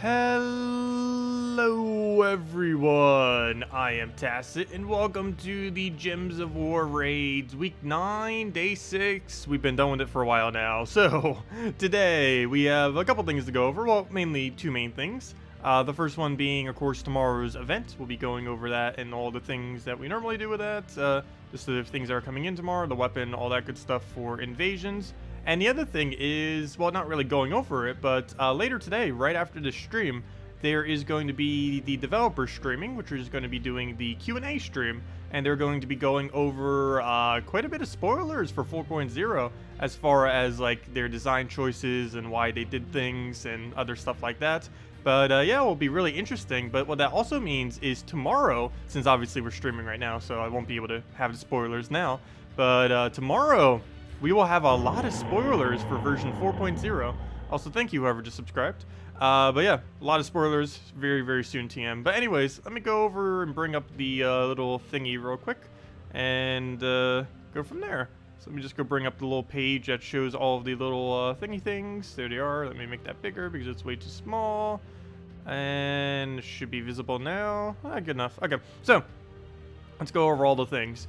Hello everyone, I am Tacet and welcome to the Gems of War Raids, week 9, day 6. We've been done with it for a while now, so today we have a couple things to go over, well mainly two main things. The first one being of course tomorrow's event. We'll be going over that and all the things that we normally do with that, just the things that are coming in tomorrow, the weapon, all that good stuff for invasions. And the other thing is, well, not really going over it, but later today, right after the stream, there is going to be the developers streaming, which is going to be doing the Q&A stream, and they're going to be going over quite a bit of spoilers for 4.0 as far as like their design choices and why they did things and other stuff like that. But yeah, it will be really interesting. But what that also means is tomorrow, since obviously we're streaming right now, so I won't be able to have the spoilers now, but tomorrow we will have a lot of spoilers for version 4.0. Also, thank you whoever just subscribed. But yeah, a lot of spoilers very, very soon, TM. But anyways, let me go over and bring up the little thingy real quick and go from there. So let me just go bring up the little page that shows all of the little thingy things. There they are. Let me make that bigger because it's way too small. And it should be visible now. Good enough. Okay, so let's go over all the things.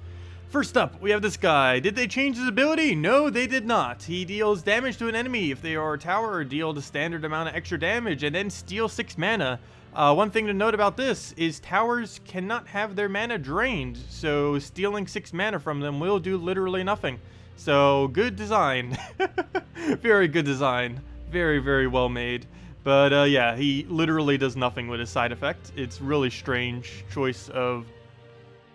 First up, we have this guy. Did they change his ability? No, they did not. He deals damage to an enemy if they are a tower, deal the standard amount of extra damage, and then steal 6 mana. One thing to note about this is towers cannot have their mana drained, so stealing 6 mana from them will do literally nothing. So, good design. Very good design. Very, very well made. But yeah, he literally does nothing with his side effect. It's really strange choice of...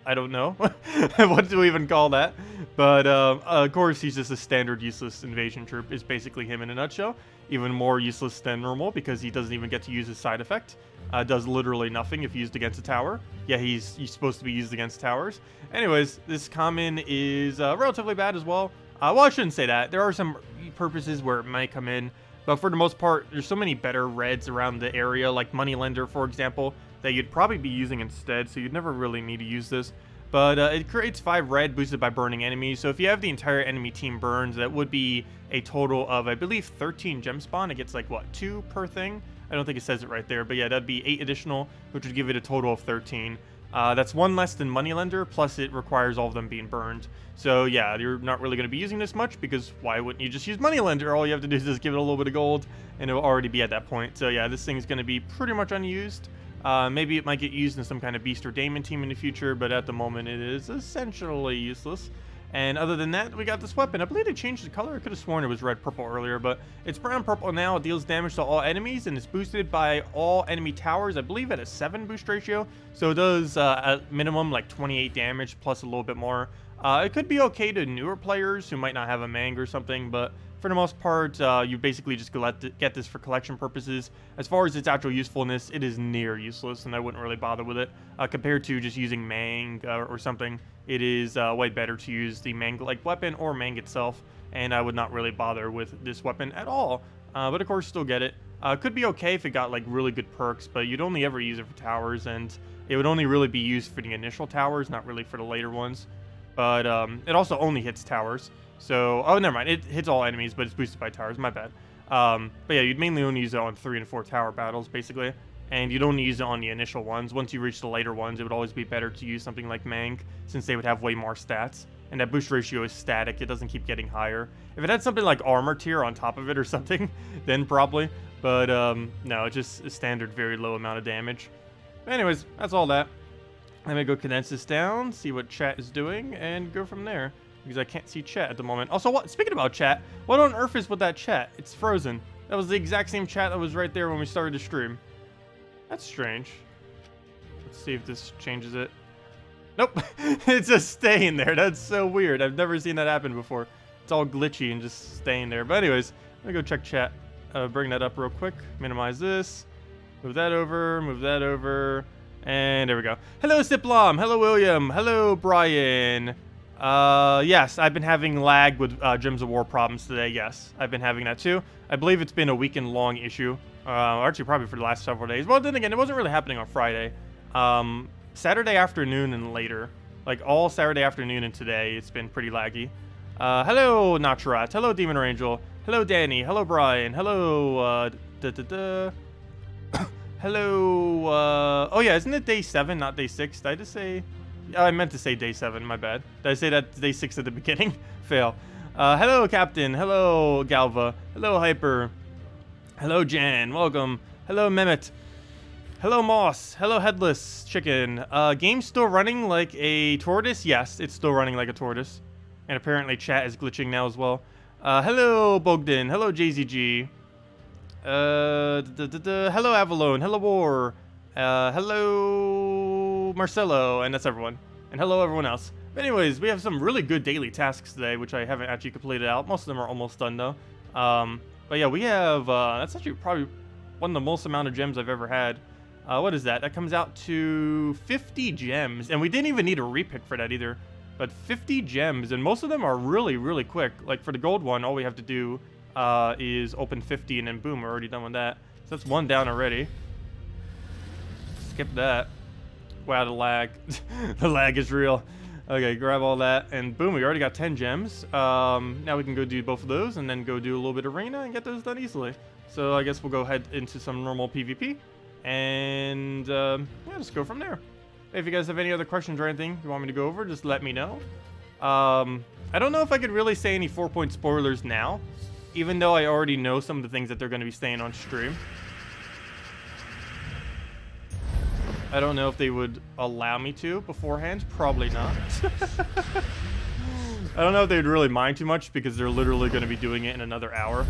I don't know what do we even call that, but of course he's just a standard useless invasion troop. Is basically him in a nutshell. Even more useless than normal because he doesn't even get to use his side effect. Does literally nothing if used against a tower. Yeah, he's supposed to be used against towers. Anyways, this common is relatively bad as well. Well, I shouldn't say that. There are some purposes where it might come in, but for the most part, there's so many better reds around the area, like Moneylender, for example, that you'd probably be using instead, so you'd never really need to use this. But it creates 5 red boosted by burning enemies, so if you have the entire enemy team burned, that would be a total of, I believe, 13 gem spawn. It gets like, what, 2 per thing? I don't think it says it right there, but yeah, that'd be 8 additional, which would give it a total of 13. That's 1 less than Moneylender, plus it requires all of them being burned. So yeah, you're not really going to be using this much, because why wouldn't you just use Moneylender? All you have to do is just give it a little bit of gold, and it'll already be at that point. So yeah, this thing's going to be pretty much unused. Maybe it might get used in some kind of Beast or Daemon team in the future, but at the moment it is essentially useless. And other than that, we got this weapon. I believe they changed the color. I could have sworn it was red-purple earlier, but it's brown-purple now. It deals damage to all enemies, and it's boosted by all enemy towers, I believe at a 7 boost ratio. So it does, at minimum, like 28 damage, plus a little bit more. It could be okay to newer players who might not have a Mang or something, but for the most part, you basically just get this for collection purposes. As far as its actual usefulness, it is near useless, and I wouldn't really bother with it. Compared to just using Mang or something, it is way better to use the Mang-like weapon or Mang itself, and I would not really bother with this weapon at all. But of course, still get it. Could be okay if it got like really good perks, but you'd only ever use it for towers, and it would only really be used for the initial towers, not really for the later ones. But it also only hits towers. So, oh, never mind. It hits all enemies, but it's boosted by towers. My bad. But yeah, you'd mainly only use it on 3 and 4 tower battles, basically. And you'd only use it on the initial ones. Once you reach the later ones, it would always be better to use something like Mang, since they would have way more stats. And that boost ratio is static. It doesn't keep getting higher. If it had something like armor tier on top of it or something, then probably. But no, it's just a standard very low amount of damage. But anyways, that's all that. I'm going to go condense this down, see what chat is doing, and go from there. Because I can't see chat at the moment. Also, speaking about chat, what on earth is with that chat? It's frozen. That was the exact same chat that was right there when we started the stream. That's strange. Let's see if this changes it. Nope. It's just staying there. That's so weird. I've never seen that happen before. It's all glitchy and just staying there. But anyways, let me go check chat. Bring that up real quick. Minimize this. Move that over. And there we go. Hello, Siplom. Hello, William. Hello, Brian. Yes, I've been having lag with Gems of War problems today. Yes, I've been having that too. I believe it's been a weekend-long issue. Actually, probably for the last several days. Well, then again, it wasn't really happening on Friday. Saturday afternoon and later. Like, all Saturday afternoon and today, it's been pretty laggy. Hello, Natrat. Hello, Demon Angel. Hello, Danny. Hello, Brian. Hello, Hello, oh yeah, isn't it day 7, not day 6? Did I just say... I meant to say day 7, my bad. Did I say that day 6 at the beginning? Fail. Hello, Captain. Hello, Galva. Hello, Hyper. Hello, Jan. Welcome. Hello, Mehmet. Hello, Moss. Hello, Headless Chicken. Game still running like a tortoise? Yes, it's still running like a tortoise. And apparently chat is glitching now as well. Hello, Bogdan. Hello, JZG. Hello, Avalone. Hello, War. Hello, Marcelo. And that's everyone. And hello, everyone else. But anyways, we have some really good daily tasks today, which I haven't actually completed out. Most of them are almost done, though. But yeah, we have... that's actually probably one of the most amount of gems I've ever had. What is that? That comes out to 50 gems. And we didn't even need a repick for that either. But 50 gems, and most of them are really, really quick. Like for the gold one, all we have to do is open 50, and then boom, we're already done with that. So that's one down already. Skip that. Wow, the lag. The lag is real. Okay, grab all that, and boom, we already got 10 gems. Now we can go do both of those, and then go do a little bit of arena and get those done easily. So I guess we'll go head into some normal PvP, and yeah, just go from there. If you guys have any other questions or anything you want me to go over, just let me know. I don't know if I could really say any 4-point spoilers now, even though I already know some of the things that they're going to be saying on stream. I don't know if they would allow me to beforehand. Probably not. I don't know if they'd really mind too much because they're literally going to be doing it in another hour.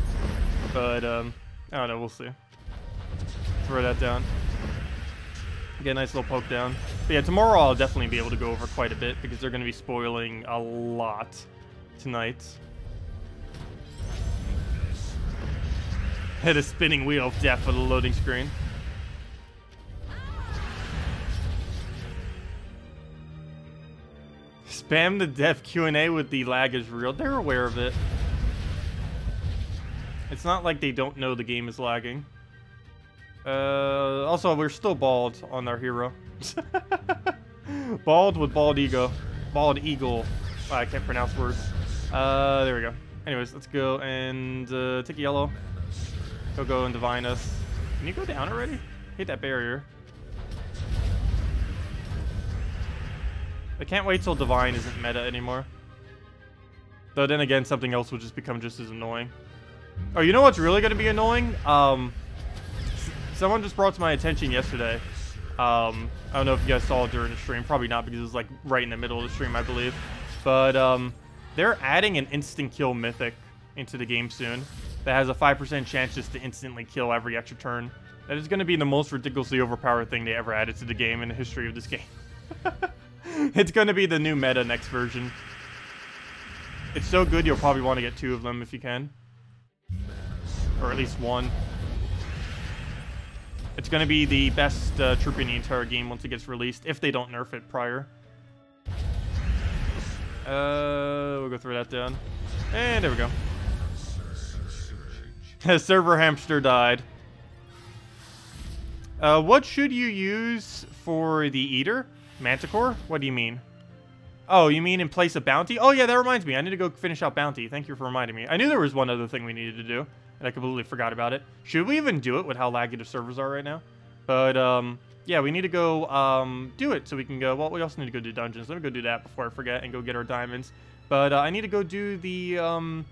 But, I don't know. We'll see. Throw that down. Get a nice little poke down. But yeah, tomorrow I'll definitely be able to go over quite a bit because they're going to be spoiling a lot tonight. Hit a spinning wheel of death for the loading screen. Spam the dev Q&A with the lag is real. They're aware of it. It's not like they don't know the game is lagging. Also, we're still bald on our hero. Bald with bald ego. Bald eagle. Oh, I can't pronounce words. There we go. Anyways, let's go and take a yellow. Go and divine us. Can you go down already? Hit that barrier. I can't wait till divine isn't meta anymore. Though then again, something else will just become just as annoying. Oh, you know what's really going to be annoying? Someone just brought to my attention yesterday. I don't know if you guys saw it during the stream. Probably not because it was like right in the middle of the stream, I believe. But they're adding an instant kill mythic into the game soon. That has a 5% chance just to instantly kill every extra turn. That is going to be the most ridiculously overpowered thing they ever added to the game in the history of this game. It's going to be the new meta next version. It's so good you'll probably want to get 2 of them if you can. Or at least 1. It's going to be the best troop in the entire game once it gets released, if they don't nerf it prior. We'll go through that down. And there we go. Server hamster died. What should you use for the eater? Manticore? What do you mean? Oh, you mean in place of bounty? Oh yeah, that reminds me. I need to go finish out bounty. Thank you for reminding me. I knew there was one other thing we needed to do, and I completely forgot about it. Should we even do it with how laggy the servers are right now? But, yeah, we need to go, do it so we can go... Well, we also need to go do dungeons. Let me go do that before I forget and go get our diamonds. But, I need to go do the,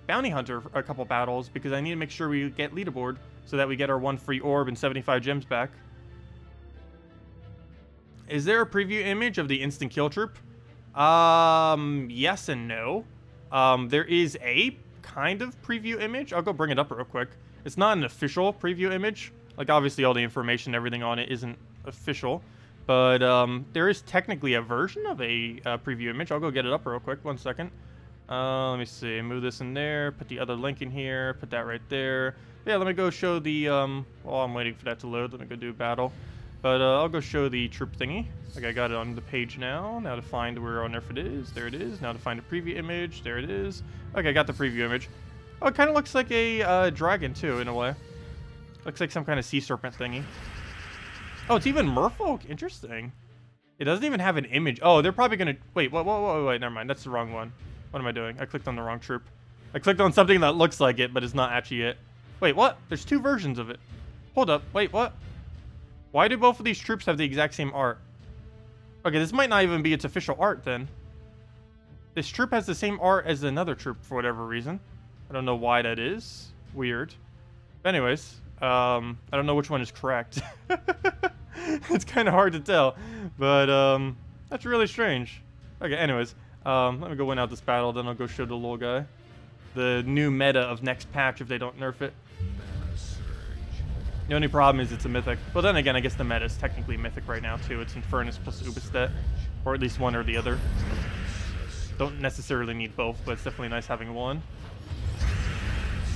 bounty hunter a couple battles because I need to make sure we get leaderboard so that we get our 1 free orb and 75 gems back. Is there a preview image of the instant kill troop? Yes and no. There is a kind of preview image. I'll go bring it up real quick. It's not an official preview image. Like, obviously, all the information and everything on it isn't official. But, there is technically a version of a preview image. I'll go get it up real quick. 1 second. Let me see. Move this in there. Put the other link in here. Put that right there. Yeah, let me go show the, while I'm waiting for that to load, let me go do battle. But I'll go show the troop thingy. Like, I got it on the page now. Now to find where on earth it is. There it is. Now to find a preview image. There it is. Okay, I got the preview image. Oh, it kind of looks like a dragon, too, in a way. Looks like some kind of sea serpent thingy. Oh, it's even merfolk. Interesting. It doesn't even have an image. Oh, they're probably going to... Wait, wait, never mind. That's the wrong one. What am I doing? I clicked on the wrong troop. I clicked on something that looks like it, but it's not actually it. Wait, what? There's 2 versions of it. Hold up. Wait, what? Why do both of these troops have the exact same art? Okay, this might not even be its official art then. This troop has the same art as another troop for whatever reason. I don't know why that is. Weird. But anyways, I don't know which one is correct. It's kind of hard to tell, but that's really strange. Okay, anyways, let me go win out this battle, then I'll go show the little guy the new meta of next patch if they don't nerf it. The only problem is it's a mythic. Well, then again, I guess the meta is technically mythic right now too. It's Infernus plus Ubistet, or at least one or the other. Don't necessarily need both, but it's definitely nice having one.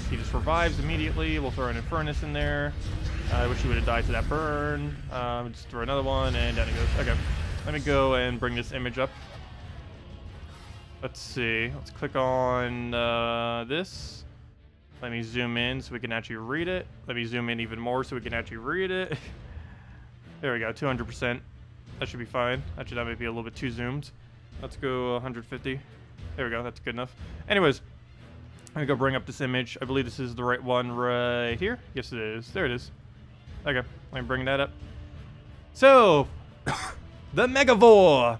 He just revives immediately. We'll throw an Infernus in there. I wish he would have died to that burn. Just throw another one, and down he goes. Okay, let me go and bring this image up. Let's see. Let's click on this. Let me zoom in so we can actually read it. Let me zoom in even more so we can actually read it. There we go, 200%. That should be fine. Actually, that might be a little bit too zoomed. Let's go 150. There we go, that's good enough. Anyways, let me go bring up this image. I believe this is the right one right here. Yes, it is. There it is. Okay, let me bring that up. So, the Megavore.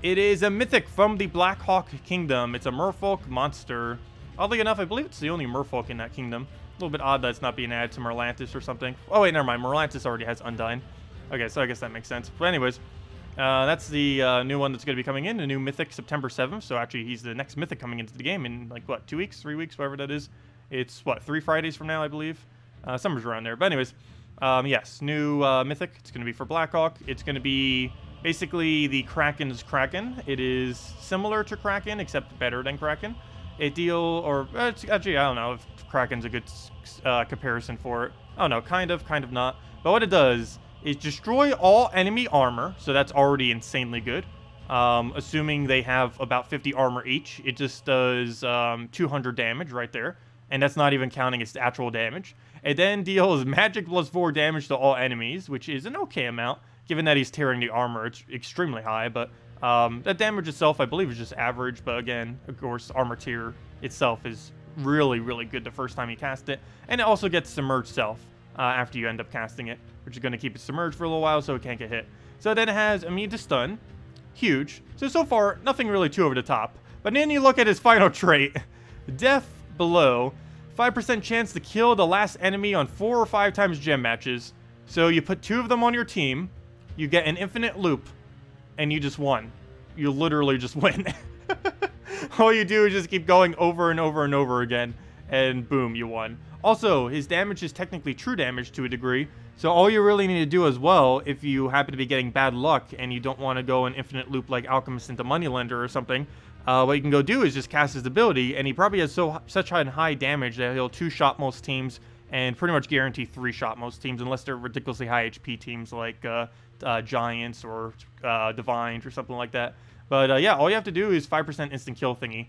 It is a mythic from the Black Hawk Kingdom. It's a merfolk monster. Oddly enough, I believe it's the only merfolk in that kingdom. A little bit odd that it's not being added to Merlantis or something. Oh wait, never mind. Merlantis already has Undyne. Okay, so I guess that makes sense. But anyways, that's the new one that's going to be coming in. The new mythic September 7th. So actually, he's the next mythic coming into the game in like, what, 2 weeks, 3 weeks, whatever that is. It's, what, 3 Fridays from now, I believe. Somewhere around there. But anyways, yes, new mythic. It's going to be for Blackhawk. It's going to be basically the Kraken's Kraken. It is similar to Kraken, except better than Kraken. It actually, I don't know if Kraken's a good comparison for it. Oh no, kind of not. But what it does is destroy all enemy armor, so that's already insanely good. Assuming they have about 50 armor each, it just does 200 damage right there. And that's not even counting its actual damage. It then deals magic plus 4 damage to all enemies, which is an okay amount. Given that he's tearing the armor, it's extremely high, but that damage itself, I believe, is just average. But again, of course, armor tier itself is really, really good the first time you cast it. And it also gets submerged self after you end up casting it, which is going to keep it submerged for a little while so it can't get hit. So then it has immune to stun. Huge. So far, nothing really too over the top. But then you look at his final trait. Death below. 5% chance to kill the last enemy on 4 or 5 times gem matches. So you put 2 of them on your team. You get an infinite loop, and you just won. You literally just win. All you do is just keep going over and over and over again, and boom, you won. Also, his damage is technically true damage to a degree, so all you really need to do as well, if you happen to be getting bad luck and you don't want to go an infinite loop like Alchemist into Moneylender or something, what you can go do is just cast his ability, and he probably has such high damage that he'll 2-shot most teams and pretty much guarantee 3-shot most teams, unless they're ridiculously high HP teams like Giants or Divines or something like that. But yeah, all you have to do is 5% instant kill thingy.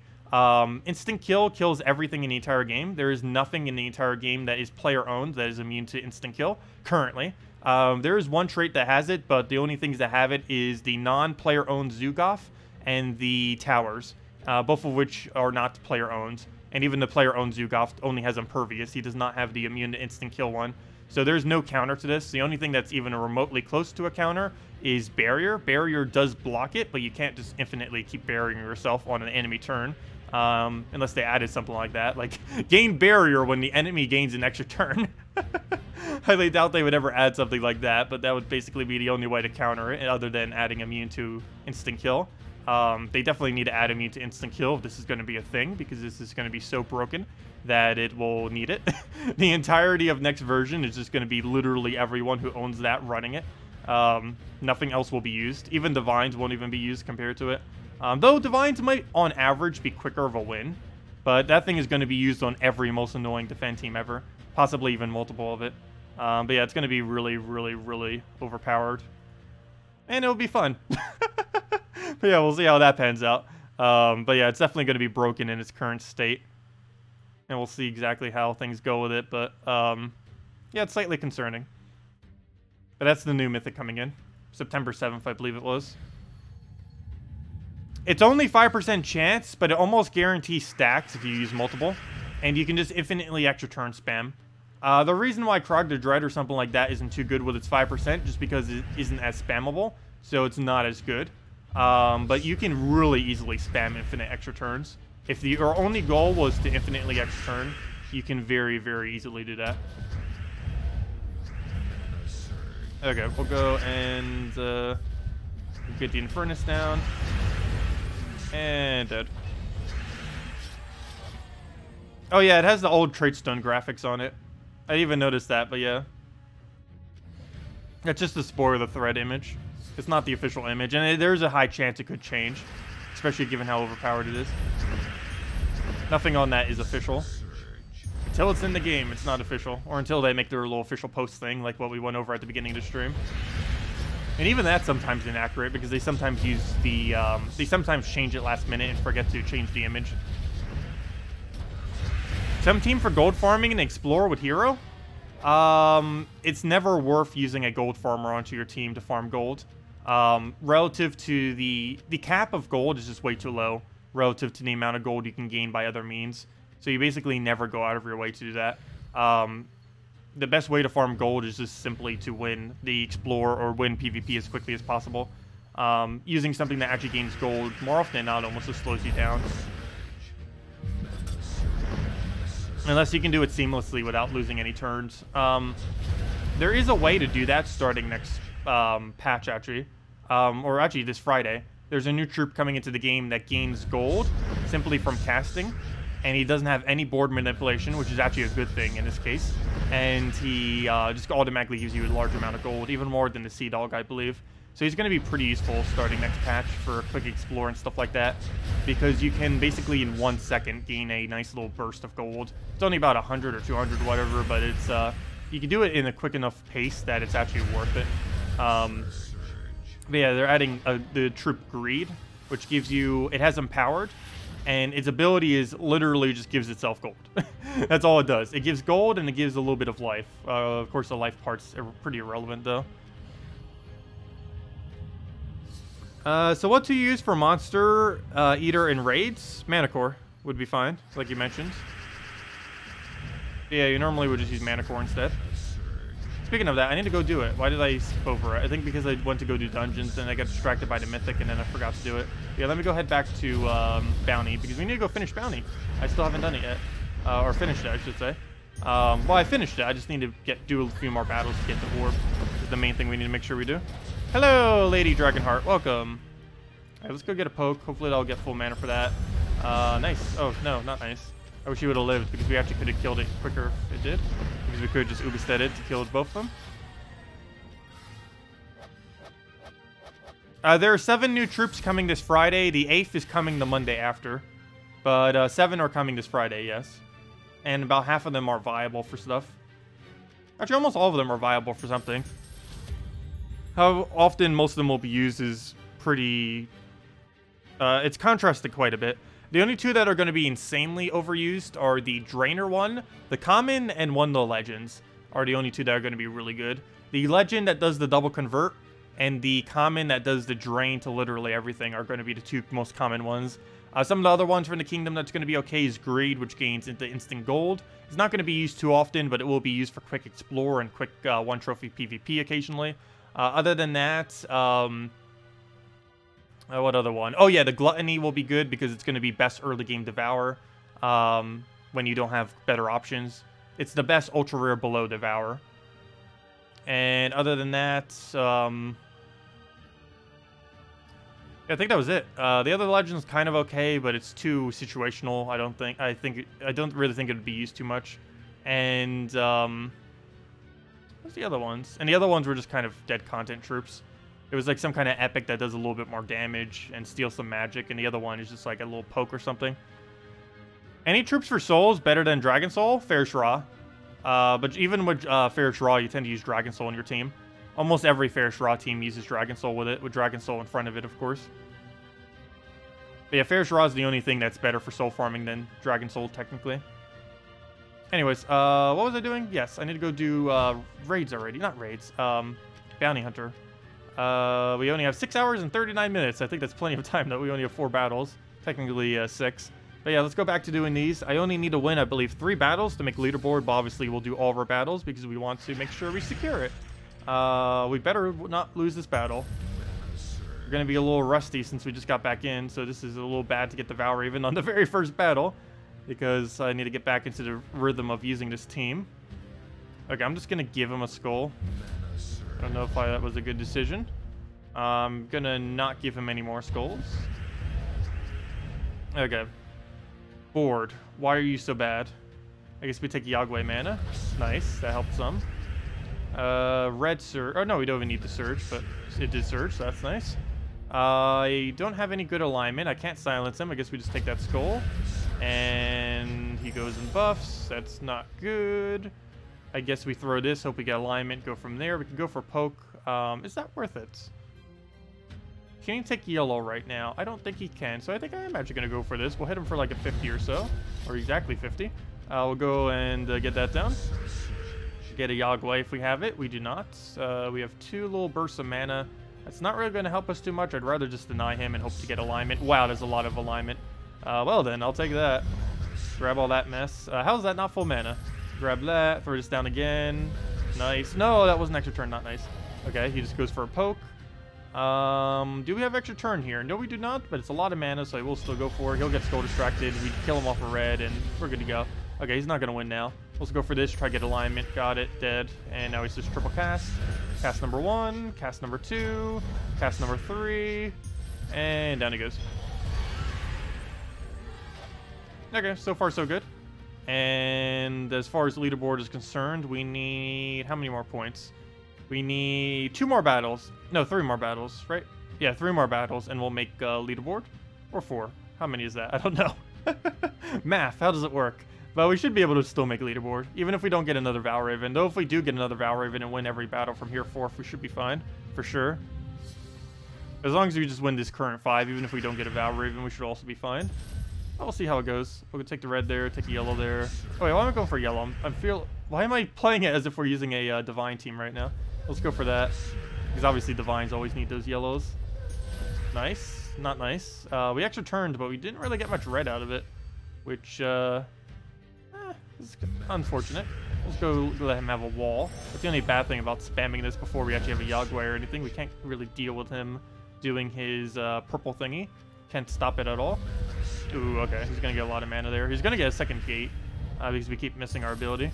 Instant kill kills everything in the entire game. There is nothing in the entire game that is player owned that is immune to instant kill currently. There is one trait that has it, but the only things that have it is the non-player owned Zugoff and the towers, both of which are not player owned. And even the player owned Zugoff only has Impervious. He does not have the immune to instant kill one. So there's no counter to this. The only thing that's even remotely close to a counter is Barrier. Barrier does block it, but you can't just infinitely keep burying yourself on an enemy turn. Unless they added something like that. Like, gain Barrier when the enemy gains an extra turn. Highly doubt they would ever add something like that, but that would basically be the only way to counter it, other than adding immune to instant kill. They definitely need to add immune to instant kill if this is going to be a thing, because this is going to be so broken that it will need it. The entirety of next version is just going to be literally everyone who owns that running it. Nothing else will be used. Even Divines won't even be used compared to it. Though Divines might, on average, be quicker of a win. But that thing is going to be used on every most annoying defend team ever. Possibly even multiple of it. But yeah, it's going to be really, really, really overpowered. And it'll be fun. But yeah, we'll see how that pans out. But yeah, it's definitely going to be broken in its current state. And we'll see exactly how things go with it. But yeah, it's slightly concerning. But that's the new mythic coming in. September 7th, I believe it was. It's only 5% chance, but it almost guarantees stacks if you use multiple. And you can just infinitely extra turn spam. The reason why Krog the Dread or something like that isn't too good with its 5%, just because it isn't as spammable, so it's not as good. But you can really easily spam infinite extra turns. If your only goal was to infinitely extra turn, you can very, very easily do that. Okay, we'll go and get the Infernus down. And dead. Oh yeah, it has the old Trait Stone graphics on it. I didn't even noticed that, but yeah. That's just the Spore of the Thread image. It's not the official image, and there's a high chance it could change, especially given how overpowered it is. Nothing on that is official. Until it's in the game, it's not official. Or until they make their little official post thing, like what we went over at the beginning of the stream. And even that's sometimes inaccurate, because they sometimes use the, they sometimes change it last minute and forget to change the image. Some team for gold farming and explore with hero? It's never worth using a gold farmer onto your team to farm gold. Relative to the cap of gold is just way too low, relative to the amount of gold you can gain by other means. So you basically never go out of your way to do that. The best way to farm gold is just simply to win the Explore or win PvP as quickly as possible. Using something that actually gains gold more often than not almost just slows you down. Unless you can do it seamlessly without losing any turns. There is a way to do that starting next patch, actually. Or actually this Friday. There's a new troop coming into the game that gains gold simply from casting. And he doesn't have any board manipulation, which is actually a good thing in this case. And he just automatically gives you a large amount of gold, even more than the Sea Dog, I believe. So he's going to be pretty useful starting next patch for a quick explore and stuff like that. Because you can basically in 1 second gain a nice little burst of gold. It's only about 100 or 200 or whatever, but it's you can do it in a quick enough pace that it's actually worth it. But yeah, they're adding the troop Greed, which gives you, it has Empowered. And its ability is literally just gives itself gold. That's all it does. It gives gold and it gives a little bit of life. Of course, the life part's pretty irrelevant, though. So what to use for Monster Eater in raids? Manicore would be fine, like you mentioned. Yeah, you normally would just use Manicore instead. Speaking of that, I need to go do it. Why did I skip over it? I think because I went to go do dungeons and I got distracted by the mythic and then I forgot to do it. Yeah, let me go head back to Bounty because we need to go finish Bounty. I still haven't done it yet. Or finished it, I should say. Well, I finished it. I just need to do a few more battles to get the orb. This is the main thing we need to make sure we do. Hello, Lady Dragonheart. Welcome. Alright, let's go get a poke. Hopefully I'll get full mana for that. Nice. Oh, no, not nice. I wish he would have lived because we actually could have killed it quicker if it did. Because we could have just Ubersteaded to kill both of them. There are 7 new troops coming this Friday. The 8th is coming the Monday after. But 7 are coming this Friday, yes. And about half of them are viable for stuff. Actually, almost all of them are viable for something. How often most of them will be used is pretty... it's contrasted quite a bit. The only 2 that are going to be insanely overused are the Drainer one, the Common, and one of the Legends are the only 2 that are going to be really good. The Legend that does the double convert and the Common that does the drain to literally everything are going to be the 2 most common ones. Some of the other ones from the Kingdom that's going to be okay is Greed, which gains into instant gold. It's not going to be used too often, but it will be used for quick explore and quick 1 trophy PvP occasionally. Other than that, what other one? Oh yeah, the Gluttony will be good because it's going to be best early game Devour when you don't have better options. It's the best ultra rare below Devour. And other than that, I think that was it. The other Legend's kind of okay, but it's too situational. I don't really think it would be used too much. And what's the other ones? And the other ones were just kind of dead content troops. It was like some kind of epic that does a little bit more damage and steals some magic, and the other one is just like a little poke or something. Any troops for souls better than Dragon Soul? Fair Shra. But even with Fair Shra, you tend to use Dragon Soul in your team. Almost every Fair Shra team uses Dragon Soul with it, with Dragon Soul in front of it, of course. But yeah, Fair Shra is the only thing that's better for soul farming than Dragon Soul, technically. Anyways, what was I doing? Yes, I need to go do raids already. Not raids. Bounty Hunter. We only have 6 hours and 39 minutes. I think that's plenty of time, though. We only have 4 battles. Technically, 6. But yeah, let's go back to doing these. I only need to win, I believe, 3 battles to make leaderboard, but obviously we'll do all of our battles because we want to make sure we secure it. We better not lose this battle. We're going to be a little rusty since we just got back in, so this is a little bad to get the Valraven on the very first battle because I need to get back into the rhythm of using this team. Okay, I'm just going to give him a skull. I don't know if that was a good decision. I'm going to not give him any more skulls. Okay. Board. Why are you so bad? I guess we take Yagway mana. Nice. That helps some. Red surge. Oh, no, we don't even need the surge, but it did surge, so that's nice. I don't have any good alignment. I can't silence him. I guess we just take that skull. And he goes and buffs. That's not good. I guess we throw this. Hope we get alignment. Go from there. We can go for poke. Is that worth it? Can he take yellow right now? I don't think he can, so I think I am actually going to go for this. We'll hit him for like a 50 or so, or exactly 50. We'll go and get that down. Get a Yagway if we have it. We do not. We have 2 little bursts of mana. That's not really going to help us too much. I'd rather just deny him and hope to get alignment. Wow, there's a lot of alignment. Well then, I'll take that. Grab all that mess. How's that not full mana? Grab that. Throw this down again. Nice. No, that wasn't extra turn. Not nice. Okay, he just goes for a poke. Do we have extra turn here? No, we do not, but it's a lot of mana, so I will still go for it. He'll get skull distracted. We kill him off a red, and we're good to go. Okay, he's not going to win now. Let's go for this, try to get alignment. Got it, dead. And now he's just triple cast. Cast number 1, cast number 2, cast number 3, and down he goes. Okay, so far so good. And as far as the leaderboard is concerned, we need how many more points? We need 2 more battles. No, 3 more battles, right? Yeah, 3 more battles, and we'll make leaderboard. Or 4. How many is that? I don't know. Math, how does it work? But we should be able to still make leaderboard, even if we don't get another Valraven. Though if we do get another Valraven and win every battle from here forth, we should be fine, for sure. As long as we just win this current 5, even if we don't get a Valraven, we should also be fine. We'll see how it goes. We'll take the red there, take the yellow there. Oh wait, why am I going for yellow? Why am I playing it as if we're using a divine team right now? Let's go for that. Because obviously divines always need those yellows. Nice. Not nice. We extra turned, but we didn't really get much red out of it. Which, is unfortunate. Let's go let him have a wall. That's the only bad thing about spamming this before we actually have a Yagway or anything. We can't really deal with him doing his purple thingy. Can't stop it at all. Ooh, okay. He's going to get a lot of mana there. He's going to get a second gate because we keep missing our ability.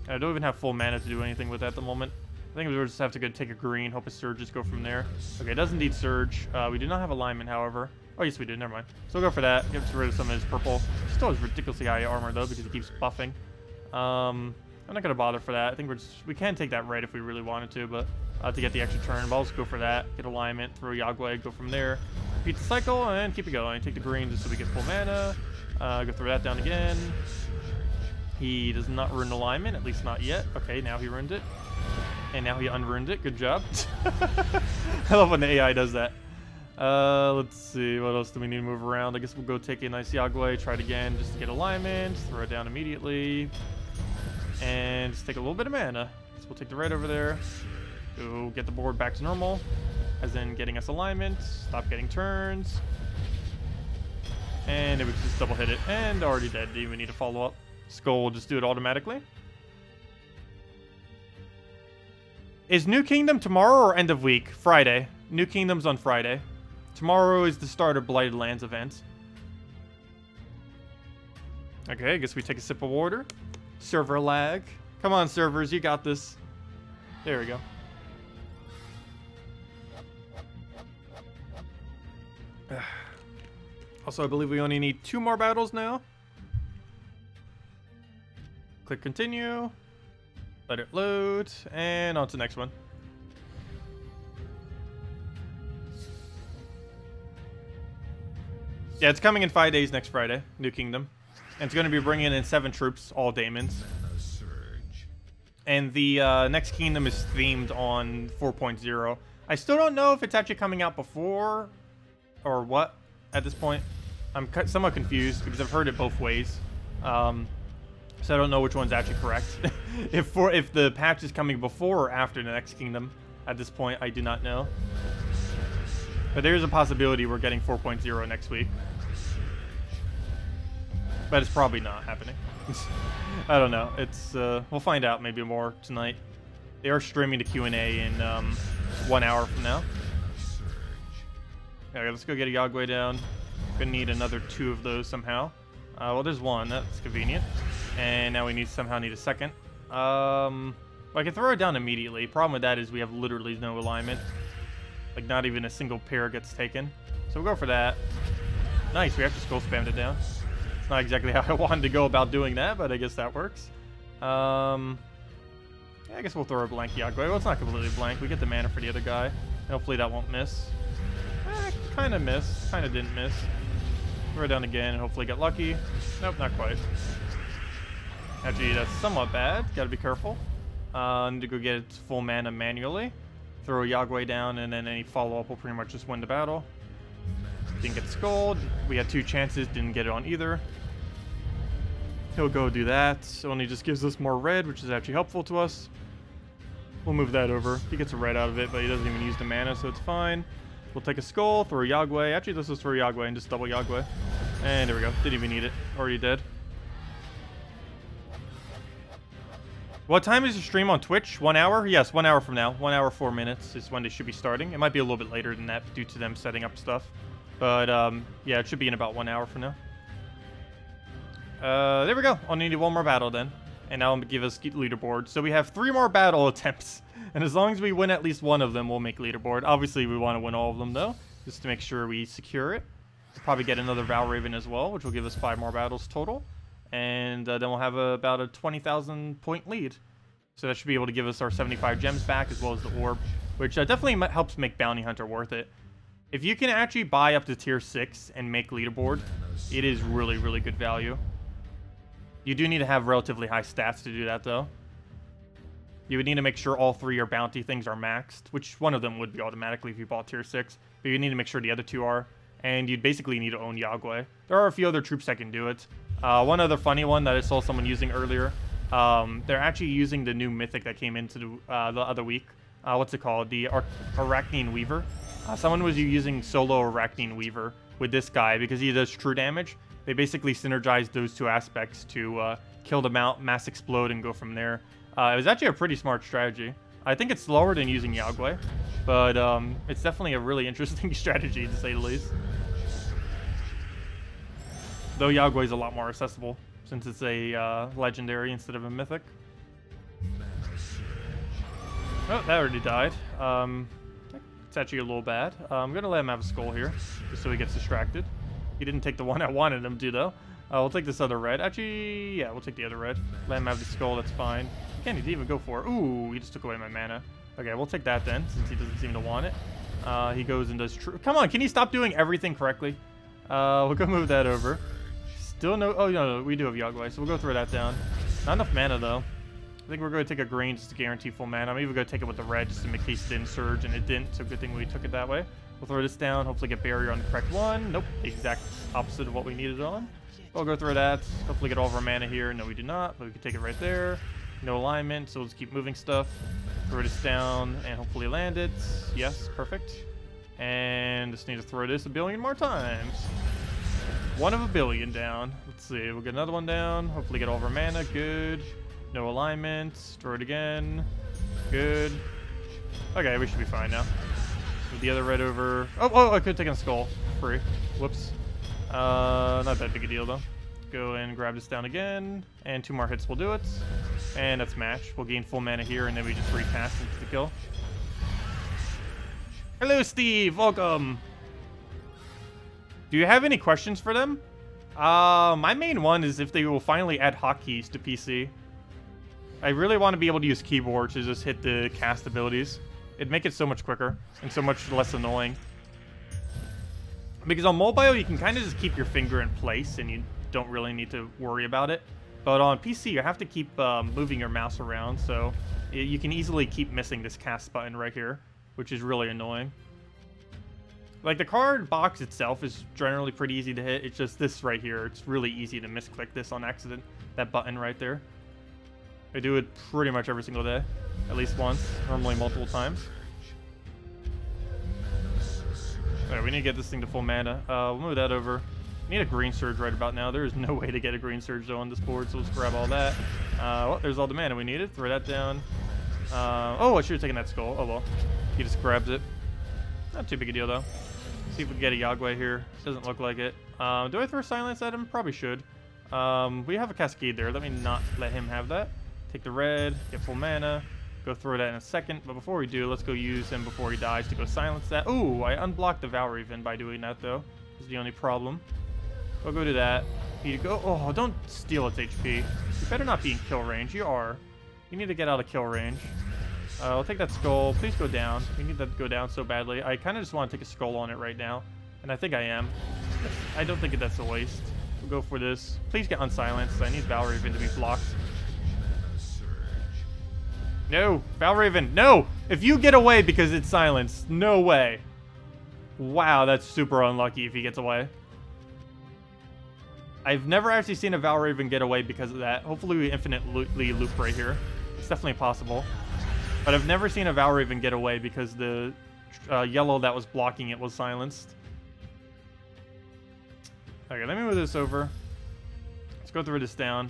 I don't even have full mana to do anything with at the moment. I think we just have to go take a green, hope his surges go from there. Okay, it does indeed surge. We do not have alignment, however. Oh, yes, we do. Never mind. So we'll go for that. Gets rid of some of his purple. Still has ridiculously high armor, though, because he keeps buffing. I'm not going to bother for that. I think we can take that red if we really wanted to, but to get the extra turn. But I'll just go for that. Get alignment, throw Yagway, go from there. Repeat the cycle, and keep it going. Take the green just so we get full mana. Go throw that down again. He does not ruin alignment, at least not yet. Okay, now he ruined it. And now he unruined it. Good job. I love when the AI does that. Let's see. What else do we need to move around? I guess we'll go take a nice Yagway. Try it again just to get alignment. Throw it down immediately. And just take a little bit of mana. So we'll take the red over there. Go get the board back to normal. As in getting us alignment. Stop getting turns. And then we can just double hit it. And already dead. Didn't even need to follow up. Skull will just do it automatically. Is New Kingdom tomorrow or end of week? Friday. New Kingdom's on Friday. Tomorrow is the start of Blighted Lands event. Okay, I guess we take a sip of water. Server lag. Come on, servers, you got this. There we go. Also, I believe we only need 2 more battles now. Click continue. Let it load, and on to the next one. Yeah, it's coming in 5 days next Friday, New Kingdom. And it's going to be bringing in 7 troops, all daemons. And the next kingdom is themed on 4.0. I still don't know if it's actually coming out before or what at this point. I'm somewhat confused because I've heard it both ways. So I don't know which one's actually correct. if the patch is coming before or after the next kingdom, at this point, I do not know. But there is a possibility we're getting 4.0 next week. But it's probably not happening. I don't know. It's we'll find out maybe more tonight. They are streaming the Q&A in 1 hour from now. Okay, let's go get a Yagway down. Gonna need another 2 of those somehow. Well, there's 1. That's convenient. And now we somehow need a second. I can throw it down immediately. Problem with that is we have literally no alignment. Like, not even a single pair gets taken. So we'll go for that. Nice, we actually skull spammed it down. It's not exactly how I wanted to go about doing that, but I guess that works. Yeah, I guess we'll throw a blank Yagway. Well, it's not completely blank. We get the mana for the other guy. Hopefully that won't miss. Kind of missed. Kind of didn't miss. Throw it down again and hopefully get lucky. Nope, not quite. Actually, that's somewhat bad. Gotta be careful. Need to go get its full mana manually. Throw a Yagway down, and then any follow-up will pretty much just win the battle. Didn't get skulled. We had 2 chances, didn't get it on either. He'll go do that. Only just gives us more red, which is actually helpful to us. We'll move that over. He gets a red out of it, but he doesn't even use the mana, so it's fine. We'll take a skull, throw a Yagway. Actually, let's just throw a Yagway and just double Yagway. And there we go. Didn't even need it. Already dead. What time is the stream on Twitch? 1 hour? Yes, 1 hour from now. 1 hour, 4 minutes is when they should be starting. It might be a little bit later than that due to them setting up stuff. But, yeah, it should be in about 1 hour from now. There we go. Only need 1 more battle then. And that'll give us leaderboard. So we have 3 more battle attempts. And as long as we win at least 1 of them, we'll make leaderboard. Obviously, we want to win all of them, though. Just to make sure we secure it. We'll probably get another Valraven as well, which will give us 5 more battles total. And then we'll have about a 20,000 point lead. So that should be able to give us our 75 gems back, as well as the orb. Which definitely helps make Bounty Hunter worth it. If you can actually buy up to tier 6 and make leaderboard, it is really, really good value. You do need to have relatively high stats to do that, though. You would need to make sure all 3 your bounty things are maxed, which one of them would be automatically if you bought tier 6. But you need to make sure the other 2 are. And you'd basically need to own Yagway. There are a few other troops that can do it. One other funny one that I saw someone using earlier. They're actually using the new mythic that came into the other week. What's it called? The Arachnine Weaver. Someone was using solo Arachnine Weaver with this guy because he does true damage. They basically synergized those 2 aspects to kill them out, mass explode, and go from there. It was actually a pretty smart strategy. I think it's slower than using Yagway, but it's definitely a really interesting strategy, to say the least. Though Yagway is a lot more accessible, since it's a legendary instead of a mythic. Oh, that already died. It's actually a little bad. I'm going to let him have a skull here, just so he gets distracted. He didn't take the one I wanted him to, though. We'll take this other red. Actually, yeah, we'll take the other red. Let him have the skull, that's fine. He can't even go for it. Ooh, he just took away my mana. Okay, we'll take that then, since he doesn't seem to want it. He goes and does true. Come on, can you stop doing everything correctly? We'll go move that over. Still no. Oh, no, we do have Yagway, so we'll go throw that down. Not enough mana, though. I think we're going to take a green just to guarantee full mana. I'm even going to take it with the red just in case it didn't surge, and it didn't, so good thing we took it that way. We'll throw this down, hopefully get barrier on the correct one. Nope, the exact opposite of what we needed on. We'll go through that, hopefully get all of our mana here. No, we do not, but we can take it right there. No alignment, so we'll just keep moving stuff. Throw this down, and hopefully land it. Yes, perfect. And just need to throw this a billion more times. 1 of a billion down. Let's see, we'll get another one down. Hopefully get all of our mana, good. No alignment, throw it again. Good. Okay, we should be fine now. Move the other red over. Oh, I could have taken a skull. Free. Whoops. Not that big a deal, though. Go and grab this down again. And 2 more hits will do it. And that's match. We'll gain full mana here, and then we just recast into the kill. Hello, Steve. Welcome. Do you have any questions for them? My main one is if they will finally add hotkeys to PC. I really want to be able to use keyboard to just hit the cast abilities. It'd make it so much quicker and so much less annoying. Because on mobile, you can kind of just keep your finger in place and you don't really need to worry about it. But on PC, you have to keep moving your mouse around, so you can easily keep missing this cast button right here, which is really annoying. Like, the card box itself is generally pretty easy to hit. It's just this right here. It's really easy to misclick this on accident. That button right there. I do it pretty much every single day. At least once. Normally multiple times. Alright, we need to get this thing to full mana. We'll move that over. Need a green surge right about now. There is no way to get a green surge though on this board, so let's grab all that. Well, there's all the mana we needed. Throw that down. Oh, I should have taken that skull. Oh well. He just grabs it. Not too big a deal though. See if we can get a Yagway here. Doesn't look like it. Do I throw silence at him? Probably should. We have a Cascade there. Let me not let him have that. Take the red, get full mana. Go throw that in a second. But before we do, let's go use him before he dies to go silence that. Ooh, I unblocked the Valraven by doing that though. Is the only problem. We'll go do that. You go. Oh, don't steal its HP. You better not be in kill range. You are. You need to get out of kill range. I'll take that skull. Please go down. We need that to go down so badly. I kind of just want to take a skull on it right now. And I think I am. I don't think that's a waste. We'll go for this. Please get unsilenced. I need Valraven to be blocked. No! Valraven, no! If you get away because it's silenced, no way. Wow, that's super unlucky if he gets away. I've never actually seen a Valraven get away because of that. Hopefully we infinitely loop right here. It's definitely possible. But I've never seen a Valraven get away because the yellow that was blocking it was silenced. Okay, let me move this over. Let's go through this down.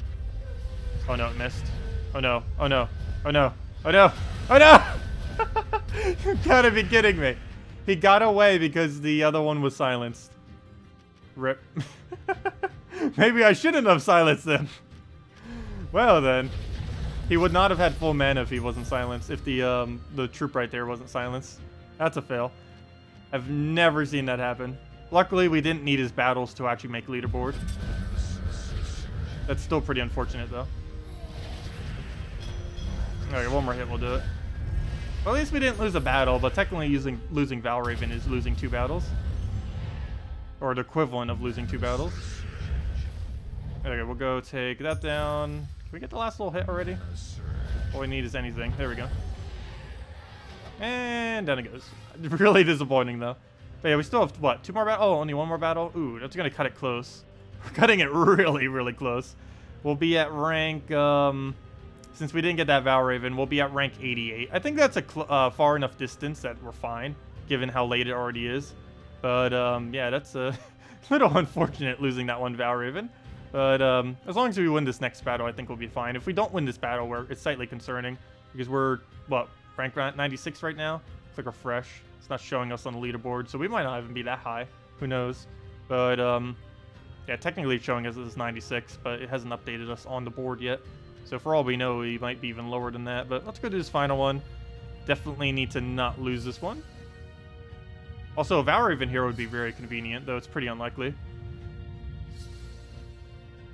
Oh no, it missed. Oh no, oh no, oh no, oh no, oh no! You gotta be kidding me. He got away because the other one was silenced. Rip. Maybe I shouldn't have silenced him. Well then. He would not have had full mana if he wasn't silenced, if the troop right there wasn't silenced. That's a fail. I've never seen that happen. Luckily, we didn't need his battles to actually make leaderboard. That's still pretty unfortunate, though. Okay, one more hit will do it. Well, at least we didn't lose a battle, but technically losing Valraven is losing 2 battles. Or the equivalent of losing 2 battles. Okay, we'll go take that down. Can we get the last little hit already? All we need is anything. There we go. And down it goes. Really disappointing, though. But yeah, we still have, what, 2 more battles? Oh, only 1 more battle? Ooh, that's going to cut it close. We're cutting it really, really close. We'll be at rank, since we didn't get that Valraven, we'll be at rank 88. I think that's a far enough distance that we're fine, given how late it already is. But, yeah, that's a little unfortunate losing that one Valraven. But as long as we win this next battle, I think we'll be fine. If we don't win this battle, it's slightly concerning. Because we're, what, rank 96 right now? Click refresh. It's not showing us on the leaderboard, so we might not even be that high. Who knows? But, yeah, technically it's showing us as 96, but it hasn't updated us on the board yet. So for all we know, we might be even lower than that. But let's go to this final one. Definitely need to not lose this one. Also, a Valraven here would be very convenient, though it's pretty unlikely.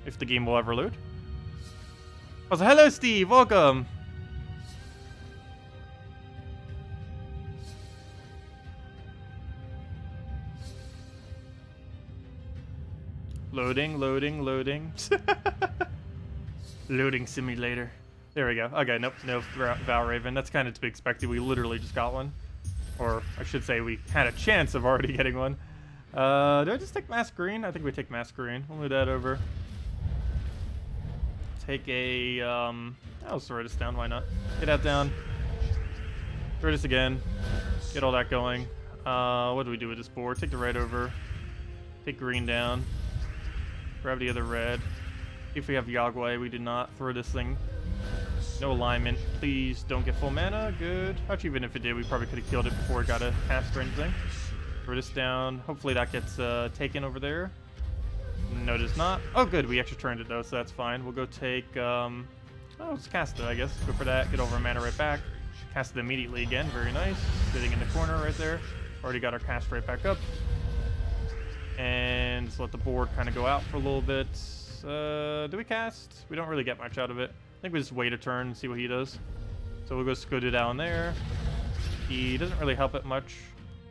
If the game will ever load. Also, hello Steve, welcome! Loading, loading, loading. Loading simulator. There we go. Okay, nope, no Valraven. That's kind of to be expected. We literally just got one. Or, I should say, we had a chance of already getting one. Do I just take Mask Green? I think we take Mask Green. We'll move that over. Take a, I'll throw this down, why not? Get that down. Throw this again. Get all that going. What do we do with this board? Take the red over. Take green down. Grab the other red. If we have Yagway, we did not. Throw this thing. No alignment. Please don't get full mana. Good. Actually, even if it did, we probably could have killed it before it got a cast or anything. Throw this down. Hopefully that gets taken over there. No, it does not. Oh, good. We actually turned it, though, so that's fine. We'll go take... oh, let's cast it, I guess. Go for that. Get over our mana right back. Cast it immediately again. Very nice. Sitting in the corner right there. Already got our cast right back up. And just let the board kind of go out for a little bit. Do we cast? We don't really get much out of it. I think we just wait a turn and see what he does. So we'll go Scooter down there. He doesn't really help it much.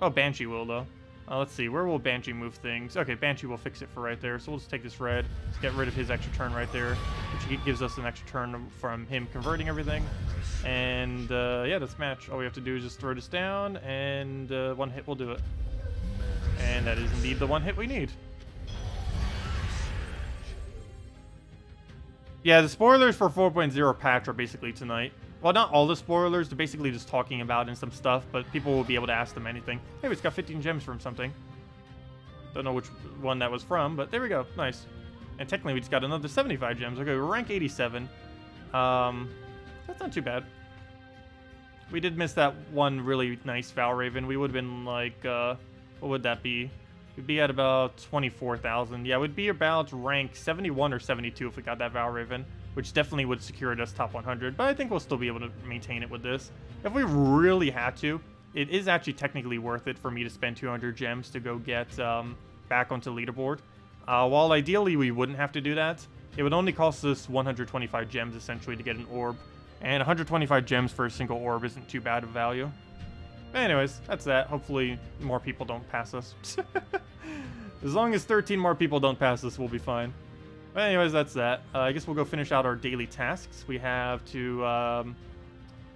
Oh, Banshee will, though. Let's see, where will Banshee move things? Okay, Banshee will fix it for right there. So we'll just take this red, get rid of his extra turn right there, which gives us an extra turn from him converting everything. And yeah, that's match. All we have to do is just throw this down, and 1 hit will do it. And that is indeed the 1 hit we need. Yeah, the spoilers for 4.0 patch are basically tonight. Well, not all the spoilers. They're basically just talking about and some stuff, but people will be able to ask them anything. Hey, we just got 15 gems from something. Don't know which one that was from, but there we go. Nice. And technically, we just got another 75 gems. Okay, we're rank 87. That's not too bad. We did miss that one really nice Valraven. We would have been like, what would that be? We'd be at about 24,000. Yeah, we'd be about rank 71 or 72 if we got that Valraven, which definitely would secure us top 100. But I think we'll still be able to maintain it with this. If we really had to, it is actually technically worth it for me to spend 200 gems to go get back onto Leaderboard. While ideally we wouldn't have to do that, it would only cost us 125 gems essentially to get an orb. And 125 gems for a single orb isn't too bad of value. But anyways, that's that. Hopefully more people don't pass us. As long as 13 more people don't pass us, we'll be fine. But anyways, that's that. I guess we'll go finish out our daily tasks. We have to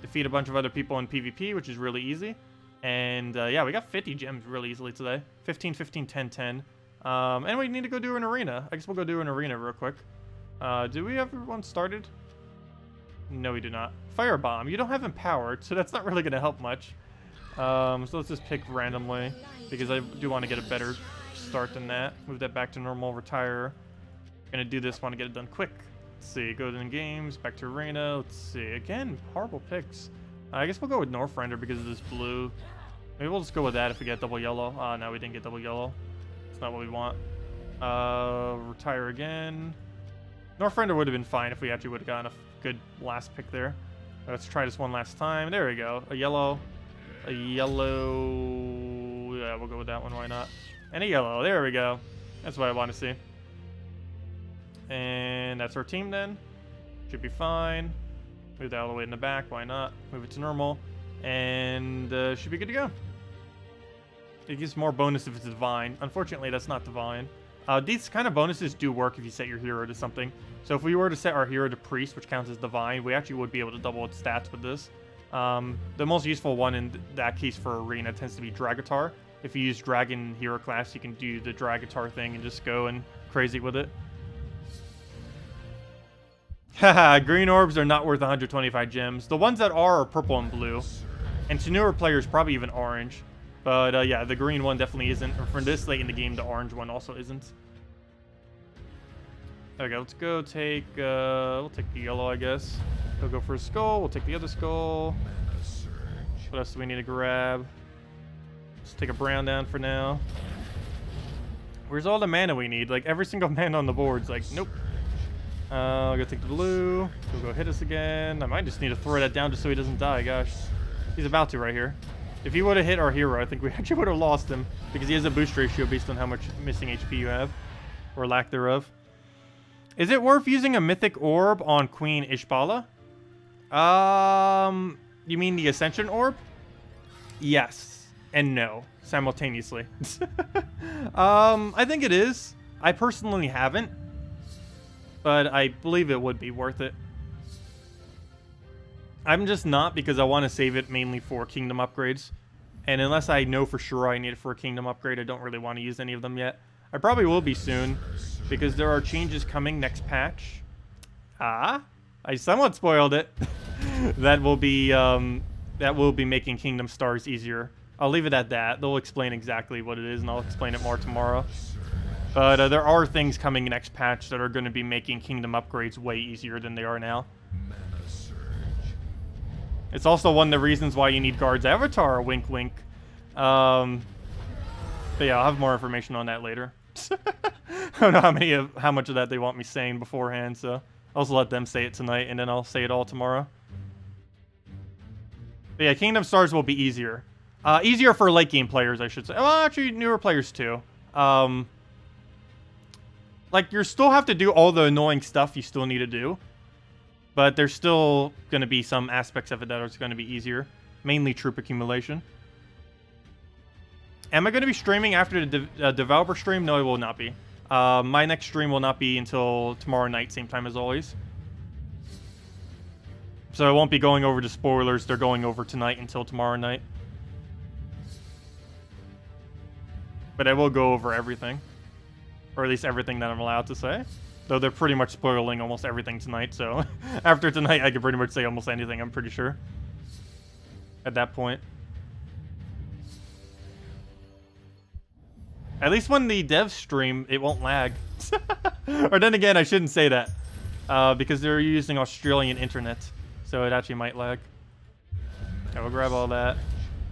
defeat a bunch of other people in PvP, which is really easy. And yeah, we got 50 gems really easily today. 15, 15, 10, 10. And we need to go do an arena. I guess we'll go do an arena real quick. Do we have one started? No, we do not. Firebomb. You don't have empowered, so that's not really going to help much. So let's just pick randomly, because I do want to get a better start than that. Move that back to normal, retire. Gonna do this, want to get it done quick. Let's see, go to the games, back to arena. Let's see, again, horrible picks. I guess we'll go with Northrender because of this blue. Maybe we'll just go with that if we get double yellow. No, we didn't get double yellow. It's not what we want. Retire again. Northrender would have been fine if we actually would have gotten a good last pick there. Let's try this one last time. There we go. A yellow. A yellow. Yeah, we'll go with that one. Why not? And a yellow. There we go. That's what I want to see. And that's our team then. Should be fine. Move that all the way in the back. Why not? Move it to normal. And should be good to go. It gives more bonus if it's divine. Unfortunately, that's not divine. These kind of bonuses do work if you set your hero to something. So if we were to set our hero to priest, which counts as divine, we actually would be able to double its stats with this. The most useful one in that case for arena tends to be Dragatar. If you use dragon hero class, you can do the Dragatar thing and just go and crazy with it. Haha, green orbs are not worth 125 gems. The ones that are purple and blue. And to newer players, probably even orange. But yeah, the green one definitely isn't. Or for this late in the game, the orange one also isn't. Okay, let's go take, we'll take the yellow, I guess. He'll go for a skull, we'll take the other skull. What else do we need to grab? Let's take a brown down for now. Where's all the mana we need? Like, every single mana on the board's like, nope. I'll go take the blue. He'll go hit us again. I might just need to throw that down just so he doesn't die, gosh. He's about to right here. If he would have hit our hero, I think we actually would have lost him. Because he has a boost ratio based on how much missing HP you have. Or lack thereof. Is it worth using a mythic orb on Queen Ishbala? You mean the Ascension orb? Yes. And no. Simultaneously. I think it is. I personally haven't. But I believe it would be worth it. I'm just not, because I want to save it mainly for kingdom upgrades. And unless I know for sure I need it for a kingdom upgrade, I don't really want to use any of them yet. I probably will be soon, because there are changes coming next patch. I somewhat spoiled it. that will be making Kingdom Stars easier. I'll leave it at that. They'll explain exactly what it is, and I'll explain it more tomorrow. But there are things coming next patch that are going to be making Kingdom upgrades way easier than they are now. It's also one of the reasons why you need Guard's Avatar, wink wink. But yeah, I'll have more information on that later. I don't know how much of that they want me saying beforehand, so I'll also let them say it tonight, and then I'll say it all tomorrow. But yeah, Kingdom Stars will be easier. Easier for late game players, I should say. Well, actually, newer players too. Like, you still have to do all the annoying stuff you still need to do. But there's still going to be some aspects of it that are going to be easier. Mainly troop accumulation. Am I going to be streaming after the developer stream? No, I will not be. My next stream will not be until tomorrow night, same time as always. So I won't be going over the spoilers. They're going over tonight until tomorrow night. But I will go over everything. Or at least everything that I'm allowed to say. Though they're pretty much spoiling almost everything tonight, so after tonight I can pretty much say almost anything, I'm pretty sure. At that point. At least when the devs stream, it won't lag. Or then again, I shouldn't say that. Because they're using Australian internet. So it actually might lag. Okay, we'll grab all that.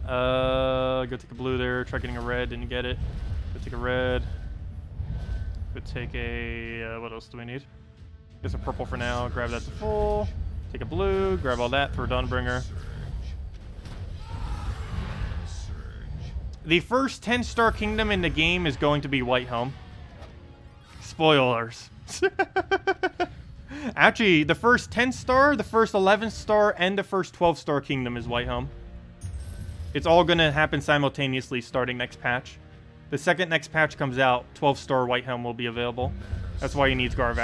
Go take a blue there. Try getting a red. Didn't get it. Go take a red. Go take a... what else do we need? Get some purple for now. Grab that to full. Take a blue. Grab all that. Throw a Dawnbringer. The first 10-star kingdom in the game is going to be Whitehelm. Spoilers. Actually, the first 10-star, the first 11-star, and the first 12-star kingdom is Whitehelm. It's all going to happen simultaneously starting next patch. The second next patch comes out, 12-star Whitehelm will be available. That's why you need Guard's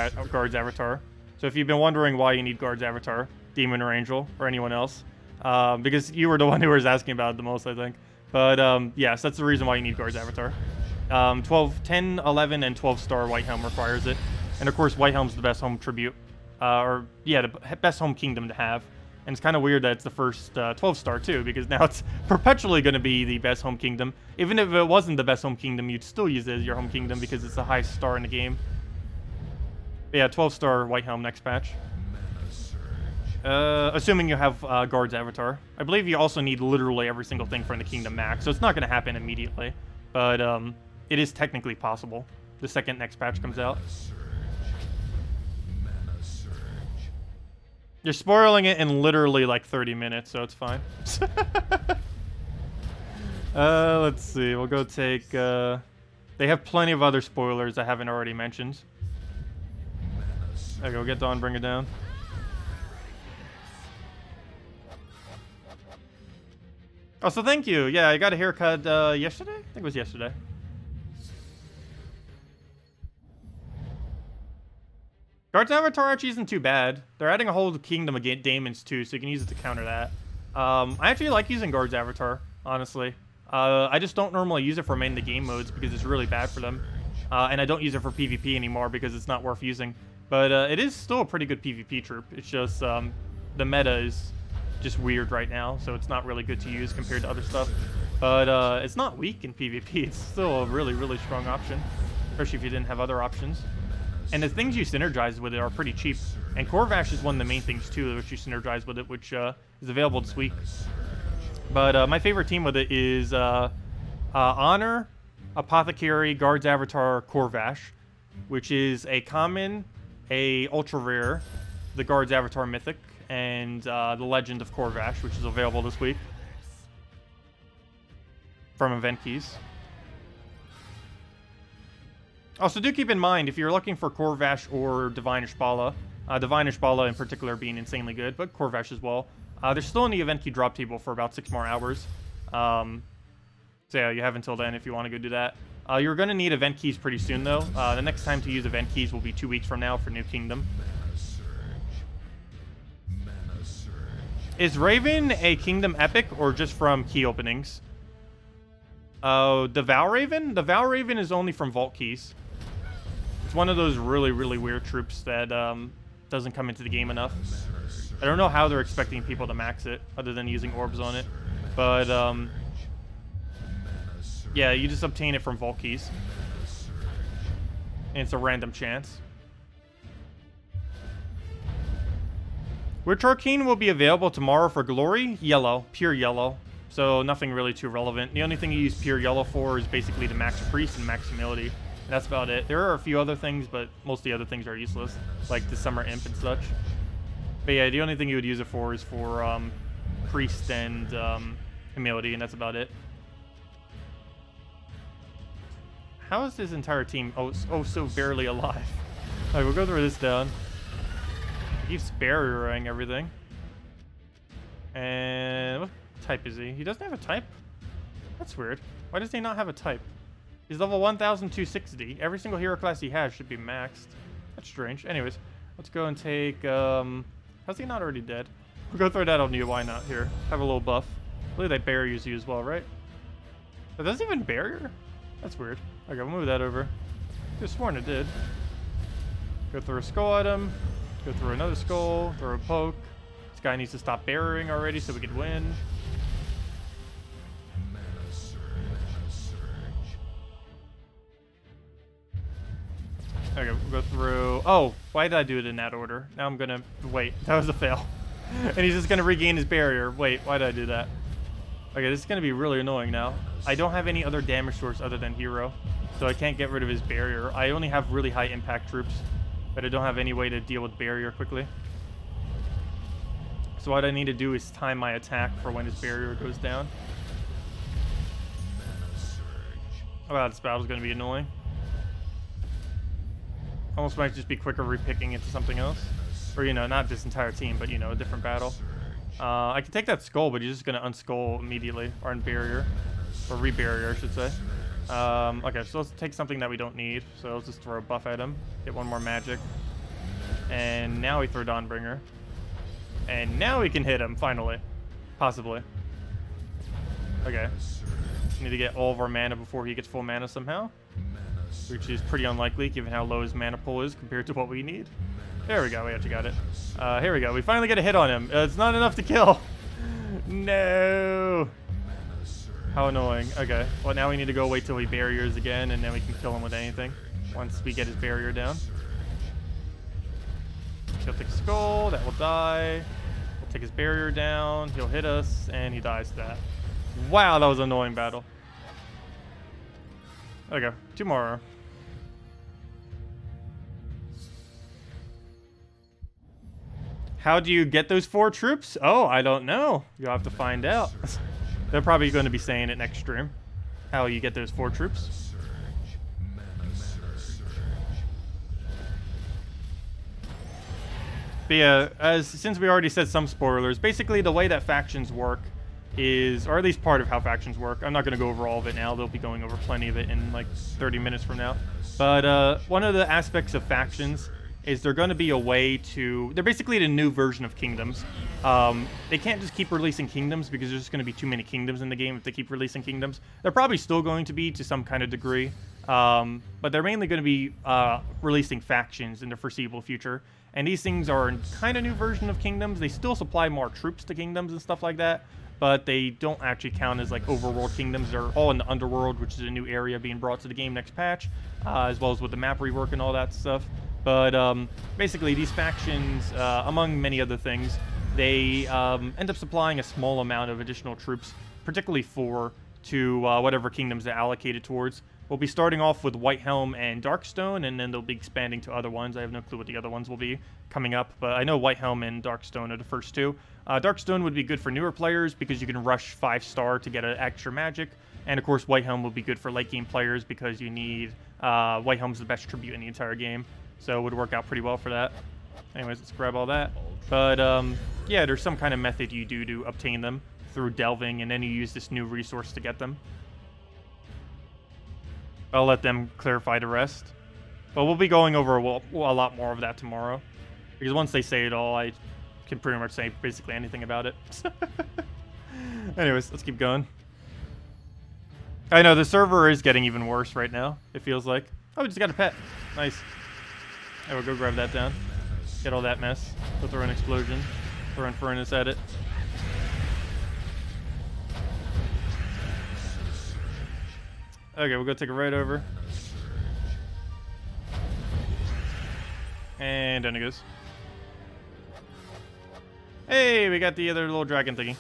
Avatar. So if you've been wondering why you need Guard's Avatar, Demon or Angel, or anyone else, because you were the one who was asking about it the most, I think. But yes, that's the reason why you need Guard's Avatar. 10, 11, and 12-star Whitehelm requires it. And of course, Whitehelm's the best home tribute. The best home kingdom to have. And it's kind of weird that it's the first 12-star too, because now it's perpetually going to be the best home kingdom. Even if it wasn't the best home kingdom, you'd still use it as your home kingdom because it's the highest star in the game. But yeah, 12-star Whitehelm next patch. Assuming you have Guard's Avatar. I believe you also need literally every single thing from the Kingdom Max, so it's not going to happen immediately. But it is technically possible. The second next patch comes out. You're spoiling it in literally like 30 minutes, so it's fine. Let's see. We'll go take... they have plenty of other spoilers I haven't already mentioned. There you go. Get Dawn, bring it down. Oh, so thank you. Yeah, I got a haircut yesterday? I think it was yesterday. Guard's Avatar actually isn't too bad. They're adding a whole kingdom of Daemons too, so you can use it to counter that. I actually like using Guard's Avatar, honestly. I just don't normally use it for main the game modes because it's really bad for them. And I don't use it for PvP anymore because it's not worth using. But it is still a pretty good PvP troop. It's just the meta is just weird right now, so it's not really good to use compared to other stuff. But it's not weak in PvP. It's still a really, really strong option, especially if you didn't have other options. And the things you synergize with it are pretty cheap. And Corvash is one of the main things too, which you synergize with it, which is available this week. But my favorite team with it is Honor, Apothecary, Guard's Avatar, Corvash, which is a common, a ultra rare, the Guard's Avatar mythic, and the Legend of Corvash, which is available this week from event keys. Also, do keep in mind, if you're looking for Corvash or Divine Ishbala, Divine Ishbala in particular being insanely good, but Corvash as well, they're still in the event key drop table for about 6 more hours. So yeah, you have until then if you want to go do that. You're going to need event keys pretty soon, though. The next time to use event keys will be 2 weeks from now for New Kingdom. Is Raven a Kingdom Epic or just from key openings? The Vow Raven? The Vow Raven is only from Vault Keys. It's one of those really, really weird troops that doesn't come into the game enough. I don't know how they're expecting people to max it, other than using orbs on it. But, yeah, you just obtain it from Vault Keys. And it's a random chance. Which Arcane will be available tomorrow for Glory? Yellow. Pure yellow. So nothing really too relevant. The only thing you use pure yellow for is basically the max priest and max humility. And that's about it. There are a few other things, but most of the other things are useless. Like the summer imp and such. But yeah, the only thing you would use it for is for priest and humility, and that's about it. How is this entire team so barely alive? Alright, we'll go through this down. He keeps barriering everything. And what type is he? He doesn't have a type? That's weird. Why does he not have a type? He's level 1260. Every single hero class he has should be maxed. That's strange. Anyways, let's go and take... how's he not already dead? We'll go throw that on you. Why not? Here, have a little buff. I believe that barriers you as well, right? It doesn't even barrier? That's weird. Okay, we'll move that over. I could have sworn it did. Go through a skull item. Go through another skull. Throw a poke. This guy needs to stop barriering already so we can win. Okay, we'll go through. Oh, why did I do it in that order? Now I'm gonna wait. That was a fail. And he's just gonna regain his barrier. Wait, why did I do that? Okay, this is gonna be really annoying now. I don't have any other damage source other than hero, so I can't get rid of his barrier. I only have really high impact troops, but I don't have any way to deal with barrier quickly. So what I need to do is time my attack for when his barrier goes down. Oh wow, this battle's gonna be annoying. Almost might just be quicker repicking into something else. Or, you know, not this entire team, but, you know, a different battle. I can take that skull, but he's just gonna unskull immediately. Or unbarrier. Or rebarrier, I should say. Okay, so let's take something that we don't need. So let's just throw a buff at him. Get one more magic. And now we throw Dawnbringer. And now we can hit him, finally. Possibly. Okay. Need to get all of our mana before he gets full mana somehow. Which is pretty unlikely, given how low his mana pool is compared to what we need. There we go, we actually got it. Here we go, we finally get a hit on him. It's not enough to kill. No. How annoying. Okay, well now we need to go wait till he barriers again, and then we can kill him with anything once we get his barrier down. He'll take a skull, that will die. We'll take his barrier down, he'll hit us, and he dies to that. Wow, that was an annoying battle. Okay, 2 more. How do you get those 4 troops? Oh, I don't know. You'll have to find out. They're probably going to be saying it next stream. How you get those 4 troops. But yeah, since we already said some spoilers, basically the way that factions work is, or at least part of how factions work. I'm not going to go over all of it now. They'll be going over plenty of it in like 30 minutes from now. But one of the aspects of factions is they're going to be a way to... They're basically the new version of kingdoms. They can't just keep releasing kingdoms because there's just going to be too many kingdoms in the game if they keep releasing kingdoms. They're probably still going to be to some kind of degree. But they're mainly going to be releasing factions in the foreseeable future. And these things are a kind of new version of kingdoms. They still supply more troops to kingdoms and stuff like that, but they don't actually count as like overworld kingdoms. They're all in the underworld, which is a new area being brought to the game next patch, as well as with the map rework and all that stuff. But basically, these factions, among many other things, they end up supplying a small amount of additional troops, particularly to whatever kingdoms they're allocated towards. We'll be starting off with Whitehelm and Darkstone, and then they'll be expanding to other ones. I have no clue what the other ones will be coming up, but I know Whitehelm and Darkstone are the first 2. Darkstone would be good for newer players because you can rush 5-star to get an extra magic, and of course Whitehelm will be good for late game players because you need Whitehelm's the best tribute in the entire game, so it would work out pretty well for that. Anyways, let's grab all that. But yeah, there's some kind of method you do to obtain them through delving, and then you use this new resource to get them. I'll let them clarify the rest. But we'll be going over a lot more of that tomorrow. Because once they say it all, I can pretty much say basically anything about it. Anyways, let's keep going. I know, the server is getting even worse right now, it feels like. Oh, we just got a pet. Nice. There, we'll go grab that down. Get all that mess. We'll throw an explosion. Throw an furnace at it. Okay, we'll go take a right over. And down it goes. Hey, we got the other little dragon thingy.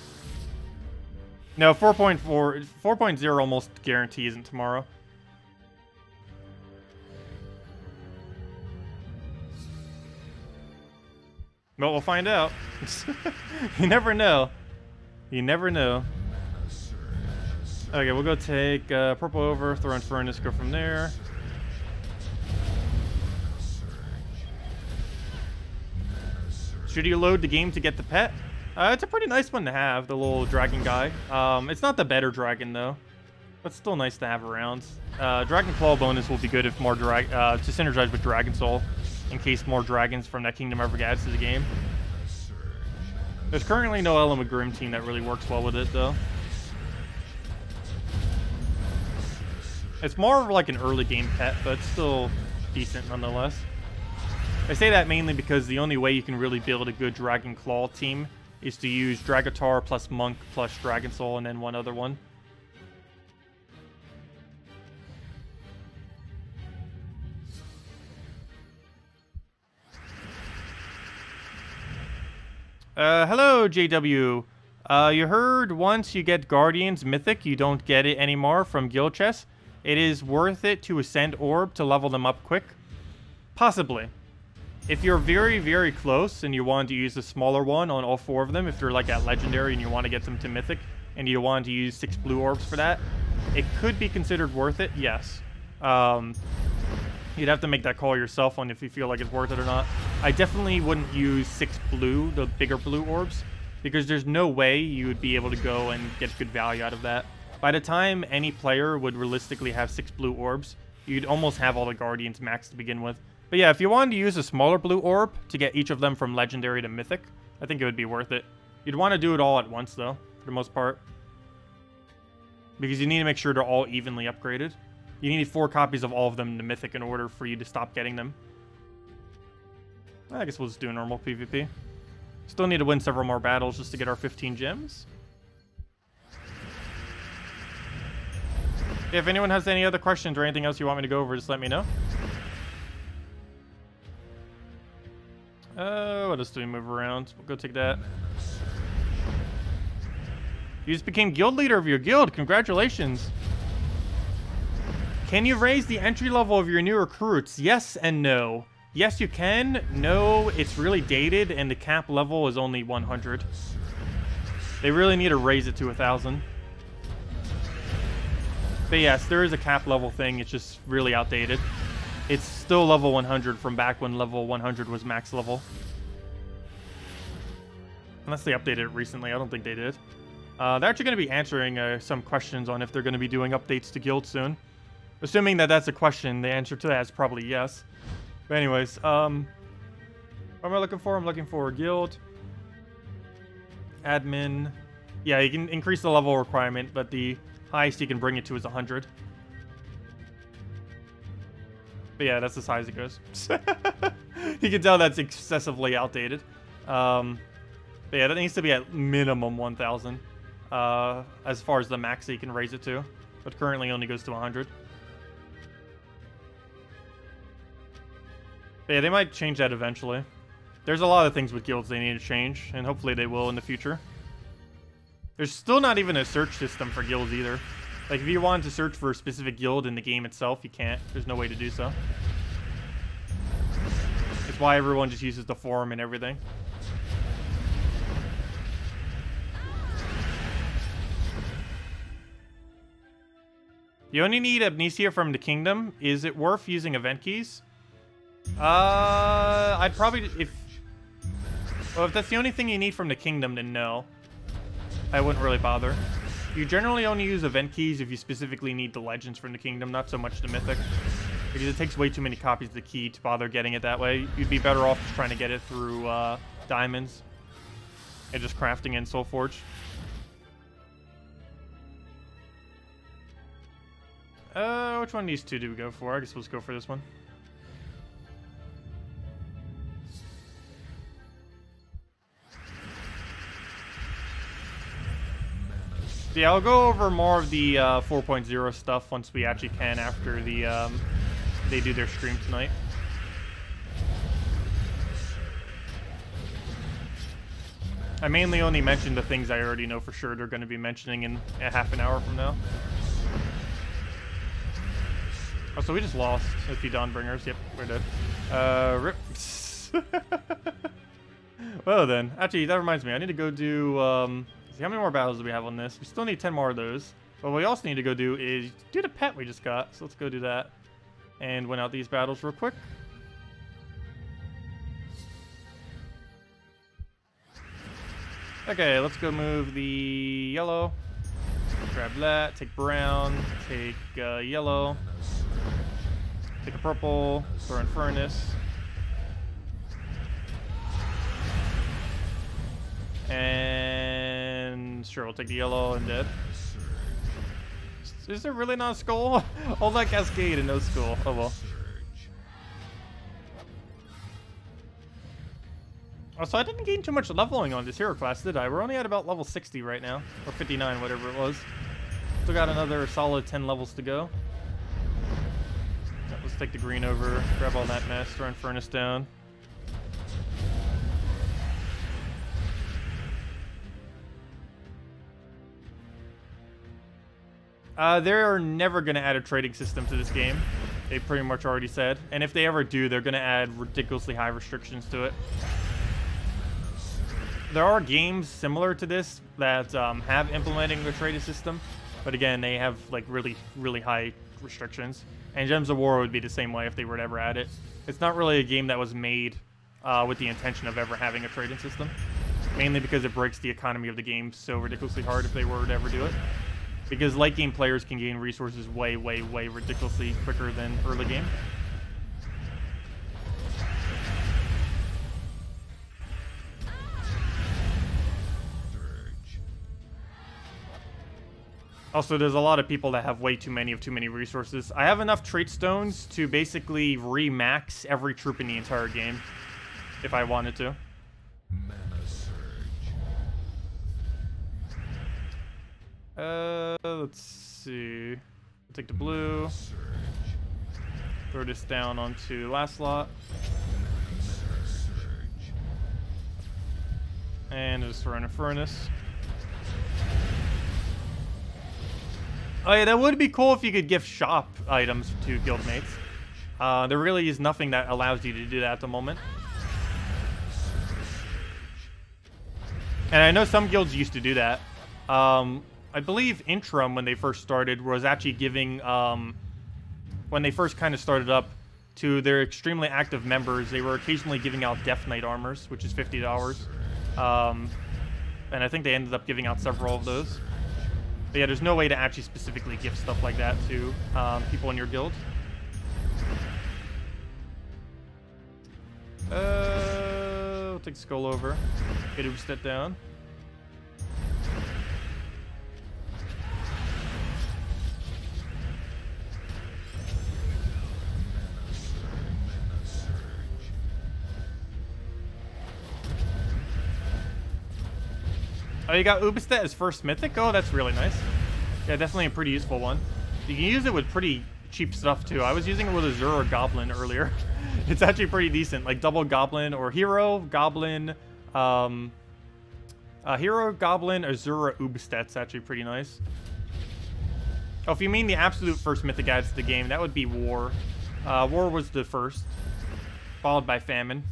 No, 4.0 almost guarantee isn't tomorrow. Well, we'll find out. You never know. You never know. Okay, we'll go take purple over, throw in furnace, go from there. Should you load the game to get the pet? It's a pretty nice one to have, the little dragon guy. It's not the better dragon though, but still nice to have around. Dragon Claw bonus will be good if more to synergize with Dragon Soul, in case more dragons from that kingdom ever get added to the game. There's currently no Element Grim team that really works well with it though. It's more of like an early game pet, but it's still decent nonetheless. I say that mainly because the only way you can really build a good Dragon Claw team is to use Dragatar plus Monk plus Dragon Soul and then one other one. Hello, JW. You heard once you get Guardians Mythic, you don't get it anymore from guild chests. It is worth it to ascend orb to level them up quick? Possibly. If you're very, very close and you want to use the smaller one on all 4 of them, if you're like at Legendary and you want to get them to Mythic, and you want to use 6 blue orbs for that, it could be considered worth it, yes. You'd have to make that call yourself on if you feel like it's worth it or not. I definitely wouldn't use 6 blue, the bigger blue orbs, because there's no way you would be able to go and get good value out of that. By the time any player would realistically have 6 blue orbs, you'd almost have all the Guardians maxed to begin with. But yeah, if you wanted to use a smaller blue orb to get each of them from Legendary to Mythic, I think it would be worth it. You'd want to do it all at once, though, for the most part. Because you need to make sure they're all evenly upgraded. You need 4 copies of all of them to Mythic in order for you to stop getting them. I guess we'll just do a normal PvP. Still need to win several more battles just to get our 15 gems. If anyone has any other questions or anything else you want me to go over, just let me know. What else do we move around? We'll go take that. You just became guild leader of your guild. Congratulations. Can you raise the entry level of your new recruits? Yes and no. Yes, you can. No, it's really dated, and the cap level is only 100. They really need to raise it to 1,000. But yes, there is a cap level thing. It's just really outdated. It's still level 100 from back when level 100 was max level. Unless they updated it recently. I don't think they did. They're actually going to be answering some questions on if they're going to be doing updates to guild soon. Assuming that that's a question, the answer to that is probably yes. But anyways, what am I looking for? I'm looking for guild. Admin. Yeah, you can increase the level requirement, but the highest you can bring it to is 100. But yeah, that's as high as it goes. You can tell that's excessively outdated. But yeah, that needs to be at minimum 1,000. As far as the max that you can raise it to. But currently only goes to 100. But yeah, they might change that eventually. There's a lot of things with guilds they need to change, and hopefully they will in the future. There's still not even a search system for guilds either. Like, if you wanted to search for a specific guild in the game itself, you can't. There's no way to do so. It's why everyone just uses the forum and everything. You only need Amnesia from the Kingdom. Is it worth using event keys? I'd probably, well, if that's the only thing you need from the Kingdom, then no. I wouldn't really bother. You generally only use event keys if you specifically need the legends from the Kingdom, not so much the mythic. Because it takes way too many copies of the key to bother getting it that way. You'd be better off just trying to get it through diamonds. And just crafting in Soulforge. Which one of these two do we go for? I guess we'll just go for this one. So yeah, I'll go over more of the 4.0 stuff once we actually can after the they do their stream tonight. I mainly only mentioned the things I already know for sure they're going to be mentioning in a half an hour from now. Oh, so we just lost a few Dawnbringers. Yep, we're dead. Rip. Well then, actually that reminds me, I need to go do, see how many more battles do we have on this? We still need 10 more of those. But what we also need to go do is do the pet we just got. So let's go do that. And win out these battles real quick. Okay, let's go move the yellow. Grab that, take brown, take yellow. Take a purple, throw in furnace. And sure, we'll take the yellow and dead. Is there really not a skull? All that cascade and no skull. Oh well. Oh, so I didn't gain too much leveling on this hero class, did I? We're only at about level 60 right now. Or 59, whatever it was. Still got another solid 10 levels to go. Let's take the green over, grab all that mess, throw in furnace down. They're never going to add a trading system to this game. They pretty much already said. And if they ever do, they're going to add ridiculously high restrictions to it. There are games similar to this that have implementing the trading system. But again, they have like really, really high restrictions. And Gems of War would be the same way if they were to ever add it. It's not really a game that was made with the intention of ever having a trading system. Mainly because it breaks the economy of the game so ridiculously hard if they were to ever do it. Because late game players can gain resources way, way, way ridiculously quicker than early game. Also, there's a lot of people that have way too many resources. I have enough trait stones to basically re-max every troop in the entire game, if I wanted to. Let's see. I'll take the blue. Throw this down onto last slot. And just throw in a furnace. Oh yeah, that would be cool if you could gift shop items to guildmates. There really is nothing that allows you to do that at the moment. And I know some guilds used to do that. I believe Intrum, when they first started, was actually giving, when they first kind of started up, to their extremely active members, they were occasionally giving out Death Knight armors, which is $50. And I think they ended up giving out several of those. But yeah, there's no way to actually specifically gift stuff like that to people in your guild. We'll take Skull over. Get Ubstet down. Oh, you got Ubstet as first mythic? Oh, that's really nice. Yeah, definitely a pretty useful one. You can use it with pretty cheap stuff, too. I was using it with Azura Goblin earlier. It's actually pretty decent. Like, double Goblin or Hero, Goblin, Hero, Goblin, Azura, Ubstet's actually pretty nice. Oh, if you mean the absolute first mythic adds to the game, that would be War. War was the first, followed by Famine.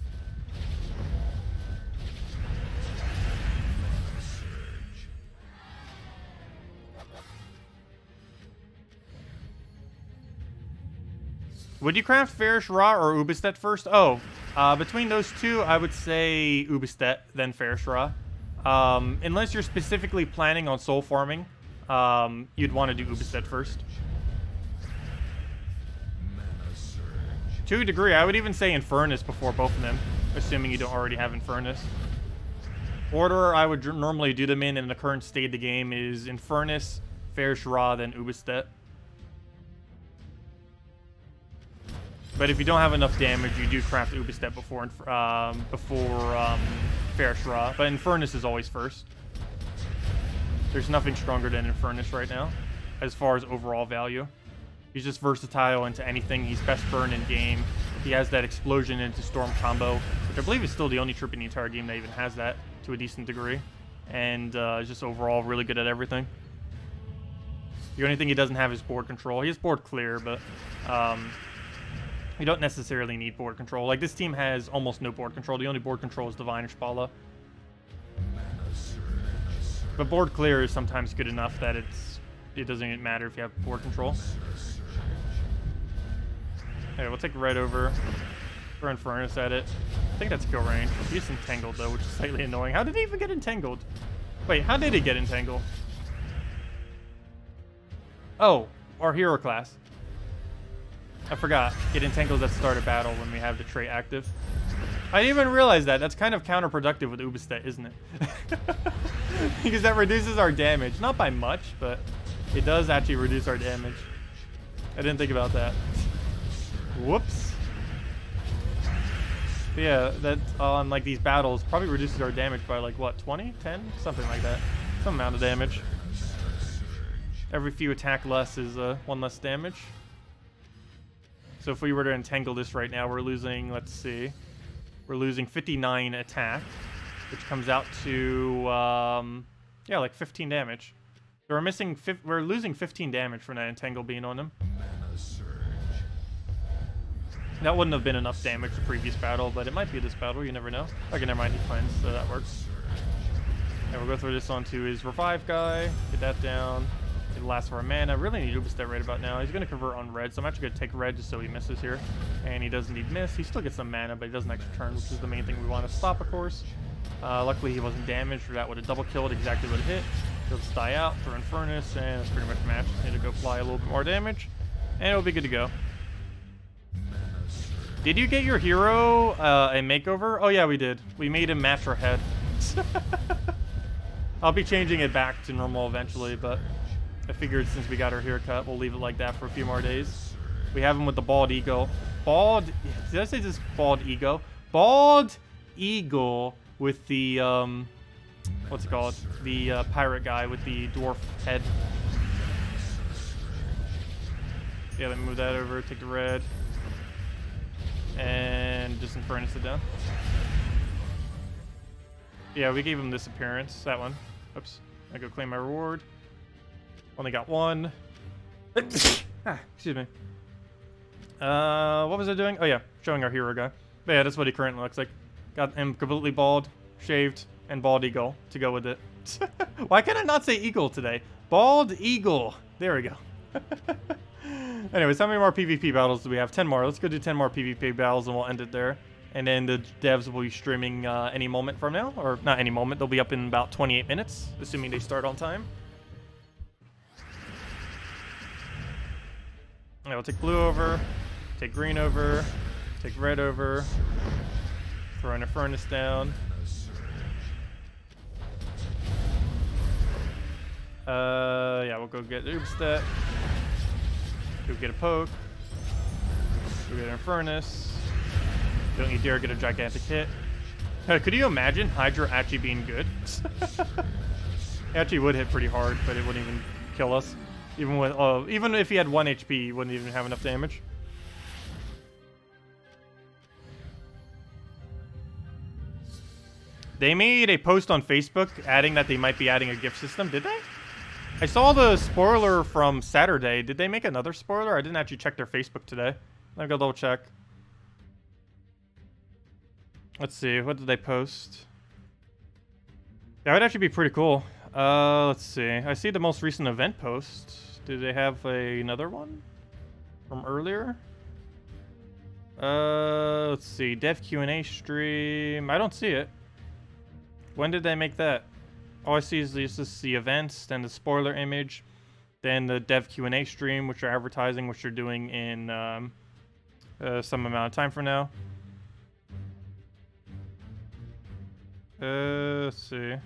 Would you craft Farish Ra or Ubstet first? Oh, between those two, I would say Ubstet, then Farish Ra. Unless you're specifically planning on soul farming, you'd want to do Ubstet first. To a degree, I would even say Infernus before both of them, assuming you don't already have Infernus. Order I would normally do them in the current state of the game is Infernus, Farish Ra, then Ubstet. But if you don't have enough damage, you do craft Ubstet before Farish Ra. But Infernus is always first. There's nothing stronger than Infernus right now, as far as overall value. He's just versatile into anything. He's best burn in game. He has that explosion into storm combo, which I believe is still the only troop in the entire game that even has that to a decent degree. And is just overall really good at everything. The only thing he doesn't have is board control. He has board clear, but you don't necessarily need board control. Like, this team has almost no board control. The only board control is Divine Ishpala. But board clear is sometimes good enough that it doesn't even matter if you have board control. Okay, we'll take red over. Throw Infernus at it. I think that's kill range. He's entangled, though, which is slightly annoying. How did he even get entangled? Wait, how did he get entangled? Oh, our hero class. I forgot. Get entangled at the start of battle when we have the trait active. I didn't even realize that. That's kind of counterproductive with Ubstet, isn't it? Because that reduces our damage. Not by much, but it does actually reduce our damage. I didn't think about that. Whoops. But yeah, that on like these battles probably reduces our damage by like what, 20? 10? Something like that. Some amount of damage. Every few attack less is one less damage. So if we were to entangle this right now, we're losing, let's see, we're losing 59 attack, which comes out to, yeah, like 15 damage. So we're losing 15 damage from that Entangle being on him. That wouldn't have been enough damage the previous battle, but it might be this battle, you never know. Okay, never mind, he cleansed, so that works. And we'll go through this onto his revive guy, get that down. Get the last of our mana. Really need Ubistet right about now. He's going to convert on red, so I'm actually going to take red just so he misses here. And he doesn't need miss. He still gets some mana, but he doesn't extra turn, which is the main thing we want to stop, of course. Luckily, he wasn't damaged, or that would have double killed exactly what it hit. He'll just die out, throw in Furnace, and that's pretty much matched. Need to go apply a little bit more damage, and it'll be good to go. Did you get your hero a makeover? Oh yeah, we did. We made him match our head. I'll be changing it back to normal eventually, but I figured since we got our haircut, we'll leave it like that for a few more days. We have him with the bald eagle. Did I say this bald ego? Bald eagle with the, what's it called? The pirate guy with the dwarf head. Yeah, let me move that over, take the red. And just Infernus it down. Yeah, we gave him this appearance, that one. Oops, I go claim my reward. Only got one. Excuse me. What was I doing? Oh yeah, showing our hero guy. But yeah, that's what he currently looks like. Got him completely bald, shaved, and bald eagle to go with it. Why can I not say eagle today? Bald eagle. There we go. Anyways, how many more PvP battles do we have? 10 more. Let's go do 10 more PvP battles and we'll end it there. And then the devs will be streaming any moment from now. Or not any moment. They'll be up in about 28 minutes, assuming they start on time. Yeah, we'll take blue over, take green over, take red over, throw in a furnace down. Yeah, we'll go get Ubistet. Go get a poke. Go get an furnace. Don't you dare get a gigantic hit. Could you imagine Hydra actually being good? It actually would hit pretty hard, but it wouldn't even kill us. Even with, even if he had 1 HP, he wouldn't even have enough damage. They made a post on Facebook adding that they might be adding a gift system. Did they? I saw the spoiler from Saturday. Did they make another spoiler? I didn't actually check their Facebook today. Let me go double check. Let's see. What did they post? That would actually be pretty cool. Let's see. I see the most recent event post. Do they have another one from earlier? Let's see. Dev Q&A stream. I don't see it. When did they make that? All I see is this the events, then the spoiler image, then the Dev Q&A stream, which are advertising, which they're doing in some amount of time from now. Let's see.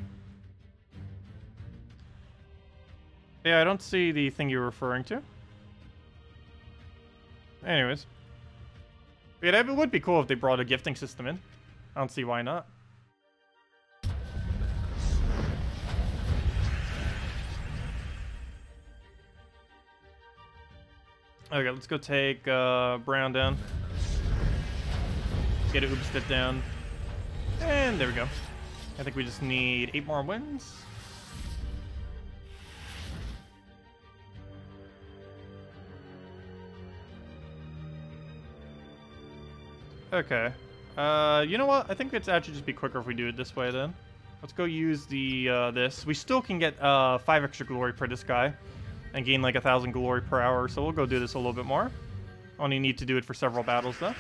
Yeah, I don't see the thing you're referring to. Anyways. Yeah, it would be cool if they brought a gifting system in. I don't see why not. Okay, let's go take Brown down. Get a Ubistet down. And there we go. I think we just need 8 more wins. Okay. You know what? I think it's actually just be quicker if we do it this way then. Let's go use the this. We still can get 5 extra glory per this guy. And gain like 1,000 glory per hour, so we'll go do this a little bit more. Only need to do it for several battles though.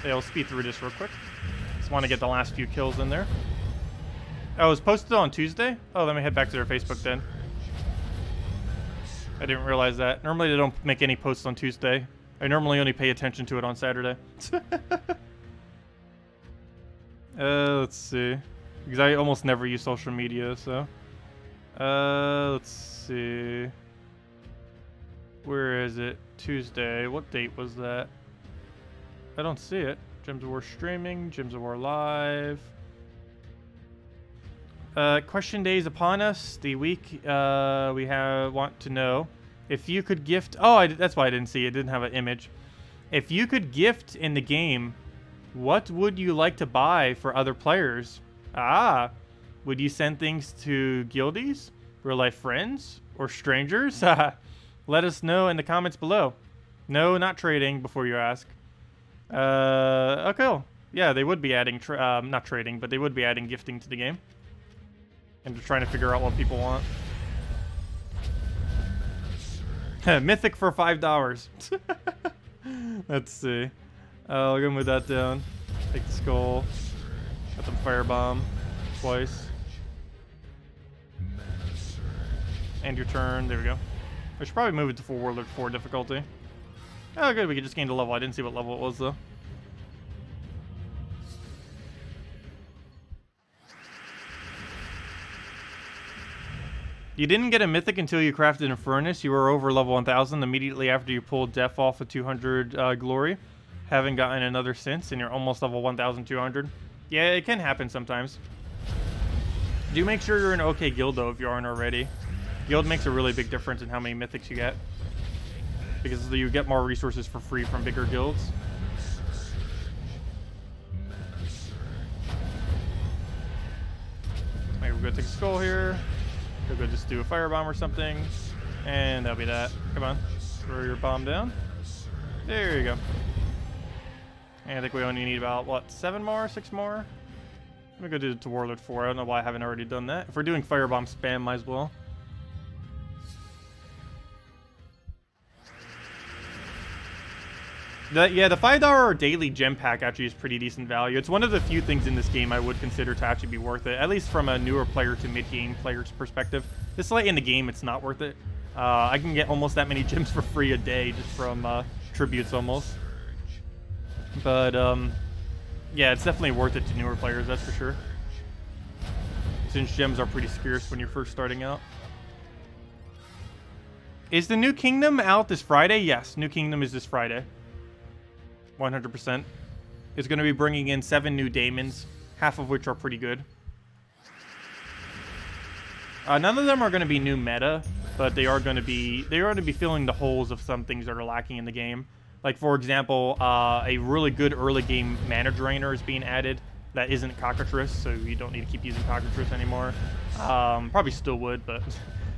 Yeah, we'll speed through this real quick. Just want to get the last few kills in there. Oh, it was posted on Tuesday? Oh, let me head back to their Facebook then. I didn't realize that. Normally they don't make any posts on Tuesday. I normally only pay attention to it on Saturday. Let's see. Because I almost never use social media, so. Let's see. Where is it? Tuesday. What date was that? I don't see it. Gems of War streaming. Gems of War live. Question day is upon us. The week we want to know if you could gift. Oh, that's why I didn't see it. It didn't have an image. If you could gift in the game, what would you like to buy for other players? Ah, would you send things to guildies? Real life friends or strangers? Let us know in the comments below. No, not trading before you ask. Okay. Cool. Yeah, they would be adding, not trading, but they would be adding gifting to the game. And just trying to figure out what people want. Mythic for $5. Let's see. I'll go move that down. Take the skull. Got them firebomb twice. And your turn. There we go. I should probably move it to World War 4 difficulty. Oh, good. We could just gain a level. I didn't see what level it was, though. You didn't get a mythic until you crafted a furnace. You were over level 1000 immediately after you pulled Def off of 200 glory. Haven't gotten another since, and you're almost level 1200. Yeah, it can happen sometimes. Do make sure you're in an okay guild, though, if you aren't already. Guild makes a really big difference in how many mythics you get. Because you get more resources for free from bigger guilds. Maybe we'll go take a skull here. We'll go just do a firebomb or something. And that'll be that. Come on. Throw your bomb down. There you go. And I think we only need about, what, 7 more? 6 more? Let me go do it to Warlord 4. I don't know why I haven't already done that. If we're doing firebomb spam, might as well. Yeah, the $5 daily gem pack actually is pretty decent value. It's one of the few things in this game I would consider to actually be worth it, at least from a newer player to mid-game player's perspective. This late in the game, it's not worth it. I can get almost that many gems for free a day just from tributes almost. But, yeah, it's definitely worth it to newer players, that's for sure. Since gems are pretty scarce when you're first starting out. Is the New Kingdom out this Friday? Yes, New Kingdom is this Friday. 100%. It's going to be bringing in 7 new daemons, half of which are pretty good. None of them are going to be new meta, but they are going to be filling the holes of some things that are lacking in the game. Like, for example, a really good early game mana drainer is being added that isn't Cockatrice, so you don't need to keep using Cockatrice anymore. Probably still would, but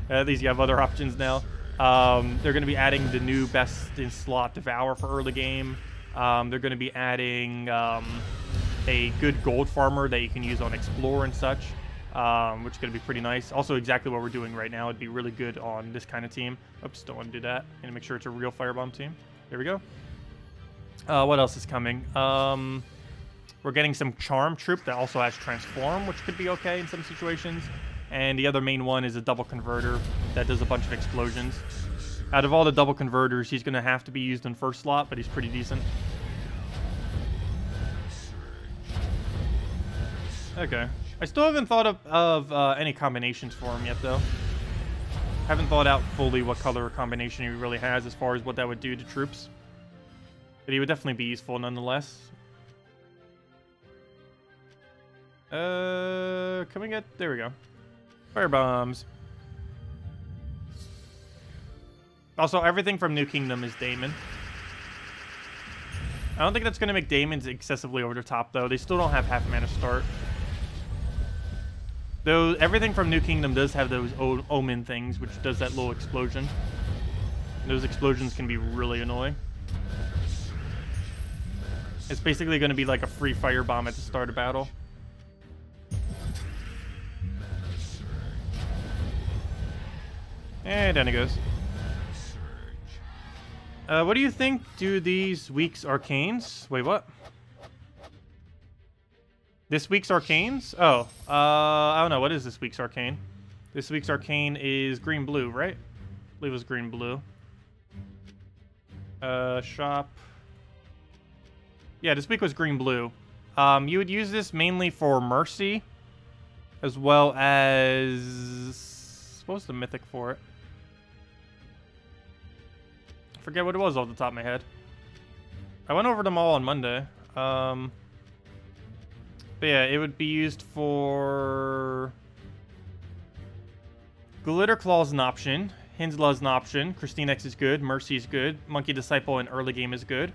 at least you have other options now. They're going to be adding the new best in slot Devour for early game. They're going to be adding a good gold farmer that you can use on Explore and such, which is going to be pretty nice. Also, exactly what we're doing right now would be really good on this kind of team. Oops, don't want to do that. I'm going to make sure it's a real firebomb team. There we go. What else is coming? We're getting some Charm Troop that also has Transform, which could be okay in some situations. And the other main one is a double converter that does a bunch of explosions. Out of all the double converters, he's going to have to be used in first slot, but he's pretty decent. Okay. I still haven't thought of any combinations for him yet, though. Haven't thought out fully what color combination he really has as far as what that would do to troops. But he would definitely be useful nonetheless. Can we get... There we go. Fire bombs. Also, everything from New Kingdom is Daemon. I don't think that's going to make Daemons excessively over the top, though. They still don't have half mana start. Though, everything from New Kingdom does have those Omen things, which does that little explosion. And those explosions can be really annoying. It's basically going to be like a free firebomb at the start of battle. And down it goes. What do you think do these week's arcanes? Wait, what? This week's arcanes? Oh, I don't know. What is this week's arcane? This week's arcane is green-blue, right? I believe it was green-blue. Shop. Yeah, this week was green-blue. You would use this mainly for Mercy, as well as... What was the mythic for it? I forget what it was off the top of my head. I went over them all on Monday. But yeah, it would be used for... Glitter Claw's an option. Hinsla's an option. Christine X is good. Mercy's good. Monkey Disciple in early game is good.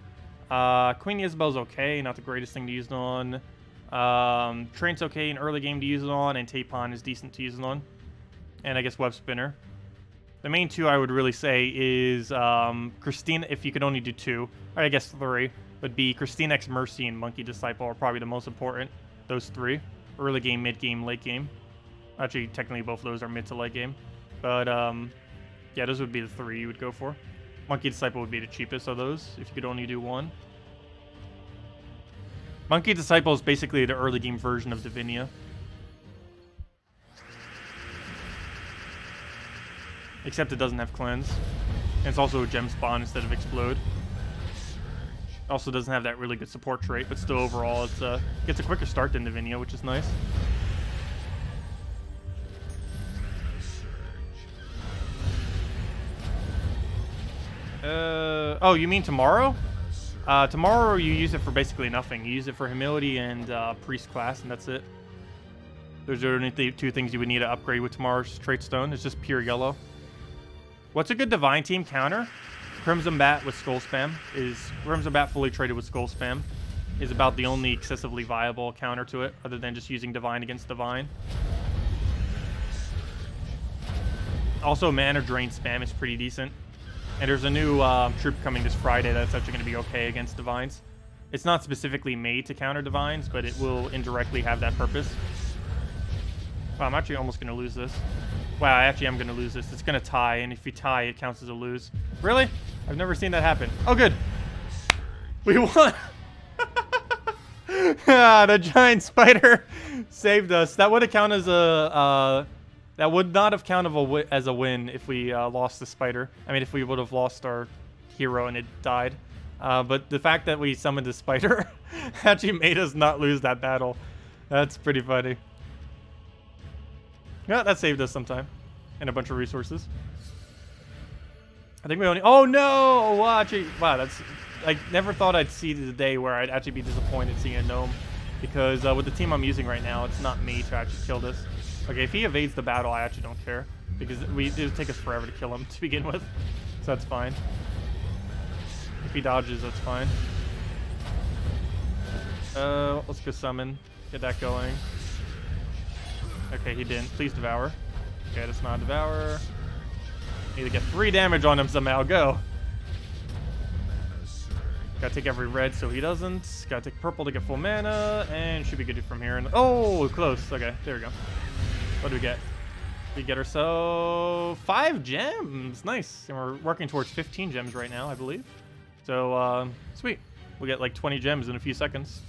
Queen Isabel's okay. Not the greatest thing to use it on. Train's okay in early game to use it on. And Tapon is decent to use it on. and I guess Web Spinner. The main two I would really say is Christina, if you could only do two, or I guess three, would be Christina X Mercy and Monkey Disciple are probably the most important. Those three. Early game, mid game, late game. Actually, technically both of those are mid to late game. But yeah, those would be the three you would go for. Monkey Disciple would be the cheapest of those, if you could only do one. Monkey Disciple is basically the early game version of Divinia. Except it doesn't have cleanse. And it's also a gem spawn instead of explode. Also doesn't have that really good support trait, but still overall it's gets a quicker start than Divinia, which is nice. Oh, you mean tomorrow? Tomorrow you use it for basically nothing. You use it for Humility and Priest class, and that's it. Those are the only two things you would need to upgrade with tomorrow's trait stone. It's just pure yellow. What's a good Divine team counter? Crimson Bat with Skull Spam Crimson Bat fully traded with Skull Spam is about the only excessively viable counter to it, other than just using Divine against Divine. Also, Mana Drain Spam is pretty decent. And there's a new troop coming this Friday that's actually going to be okay against Divines. It's not specifically made to counter Divines, but it will indirectly have that purpose. Wow, I'm actually almost going to lose this. Wow, I actually am going to lose this. It's going to tie, and if you tie, it counts as a lose. Really? I've never seen that happen. Oh, good. We won. The giant spider saved us. That would have counted as a... that would not have counted as a win if we lost the spider. I mean, if we would have lost our hero and it died. But the fact that we summoned the spider actually made us not lose that battle. That's pretty funny. Yeah, that saved us some time and a bunch of resources. I think we only... Oh, no! Well, actually, wow, that's... I never thought I'd see the day where I'd actually be disappointed seeing a gnome. Because with the team I'm using right now, it's not me to actually kill this. Okay, if he evades the battle, I actually don't care. Because it would take us forever to kill him to begin with. So that's fine. If he dodges, that's fine. Let's go summon. Get that going. Okay, he didn't. Please devour. Okay, that's not devour. Need to get 3 damage on him somehow. Go. Gotta take every red so he doesn't. Gotta take purple to get full mana. And should be good from here. Oh, close. Okay, there we go. What do we get? We get ourselves 5 gems. Nice. And we're working towards 15 gems right now, I believe. So, sweet. We'll get like 20 gems in a few seconds.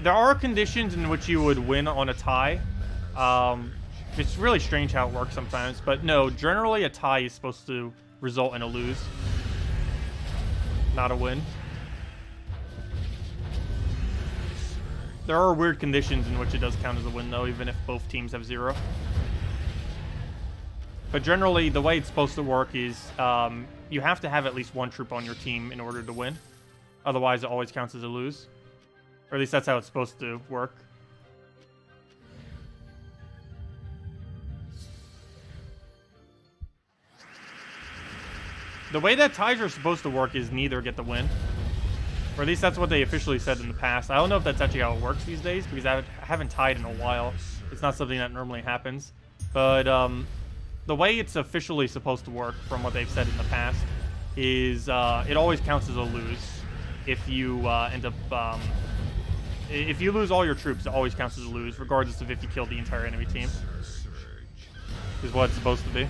There are conditions in which you would win on a tie. It's really strange how it works sometimes. But no, generally a tie is supposed to result in a lose. Not a win. There are weird conditions in which it does count as a win, though, even if both teams have 0. But generally, the way it's supposed to work is you have to have at least 1 troop on your team in order to win. Otherwise, it always counts as a lose. Or at least that's how it's supposed to work. The way that ties are supposed to work is neither get the win. Or at least that's what they officially said in the past. I don't know if that's actually how it works these days, because I haven't tied in a while. It's not something that normally happens. But the way it's officially supposed to work, from what they've said in the past, is it always counts as a lose. If you end up... if you lose all your troops, it always counts as a lose, regardless of if you kill the entire enemy team. Is what it's supposed to be.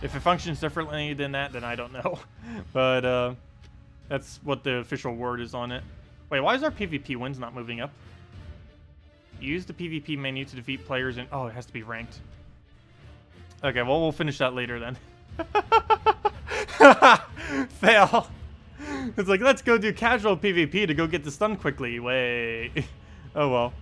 If it functions differently than that, then I don't know. But that's what the official word is on it. Wait, why is our PvP wins not moving up? Use the PvP menu to defeat players in... Oh, it has to be ranked. Okay, well, we'll finish that later then. Fail. It's like, let's go do casual PvP to go get the stun quickly. Wait. Oh, well.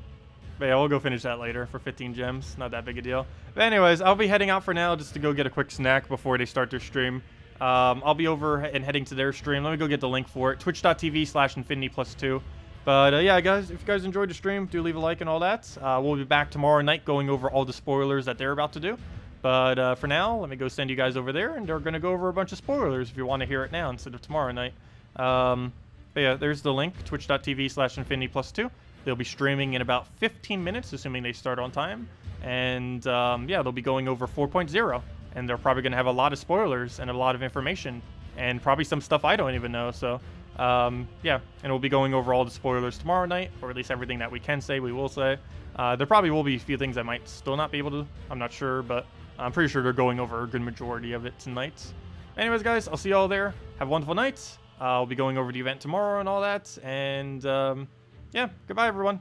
But yeah, we'll go finish that later for 15 gems. Not that big a deal. But anyways, I'll be heading out for now just to go get a quick snack before they start their stream. I'll be over and heading to their stream. Let me go get the link for it. Twitch.tv/infinity+2. But yeah, guys, if you guys enjoyed the stream, do leave a like and all that. We'll be back tomorrow night going over all the spoilers that they're about to do. But for now, let me go send you guys over there, and they're going to go over a bunch of spoilers if you want to hear it now instead of tomorrow night. But yeah, there's the link, twitch.tv/infinity+2. They'll be streaming in about 15 minutes, assuming they start on time. And yeah, they'll be going over 4.0. And they're probably going to have a lot of spoilers and a lot of information. And probably some stuff I don't even know. So yeah, and we'll be going over all the spoilers tomorrow night. Or at least everything that we can say, we will say. There probably will be a few things I might still not be able to. I'm not sure, but I'm pretty sure they're going over a good majority of it tonight. Anyways, guys, I'll see y'all there. Have a wonderful night. I'll be going over the event tomorrow and all that. And yeah, goodbye, everyone.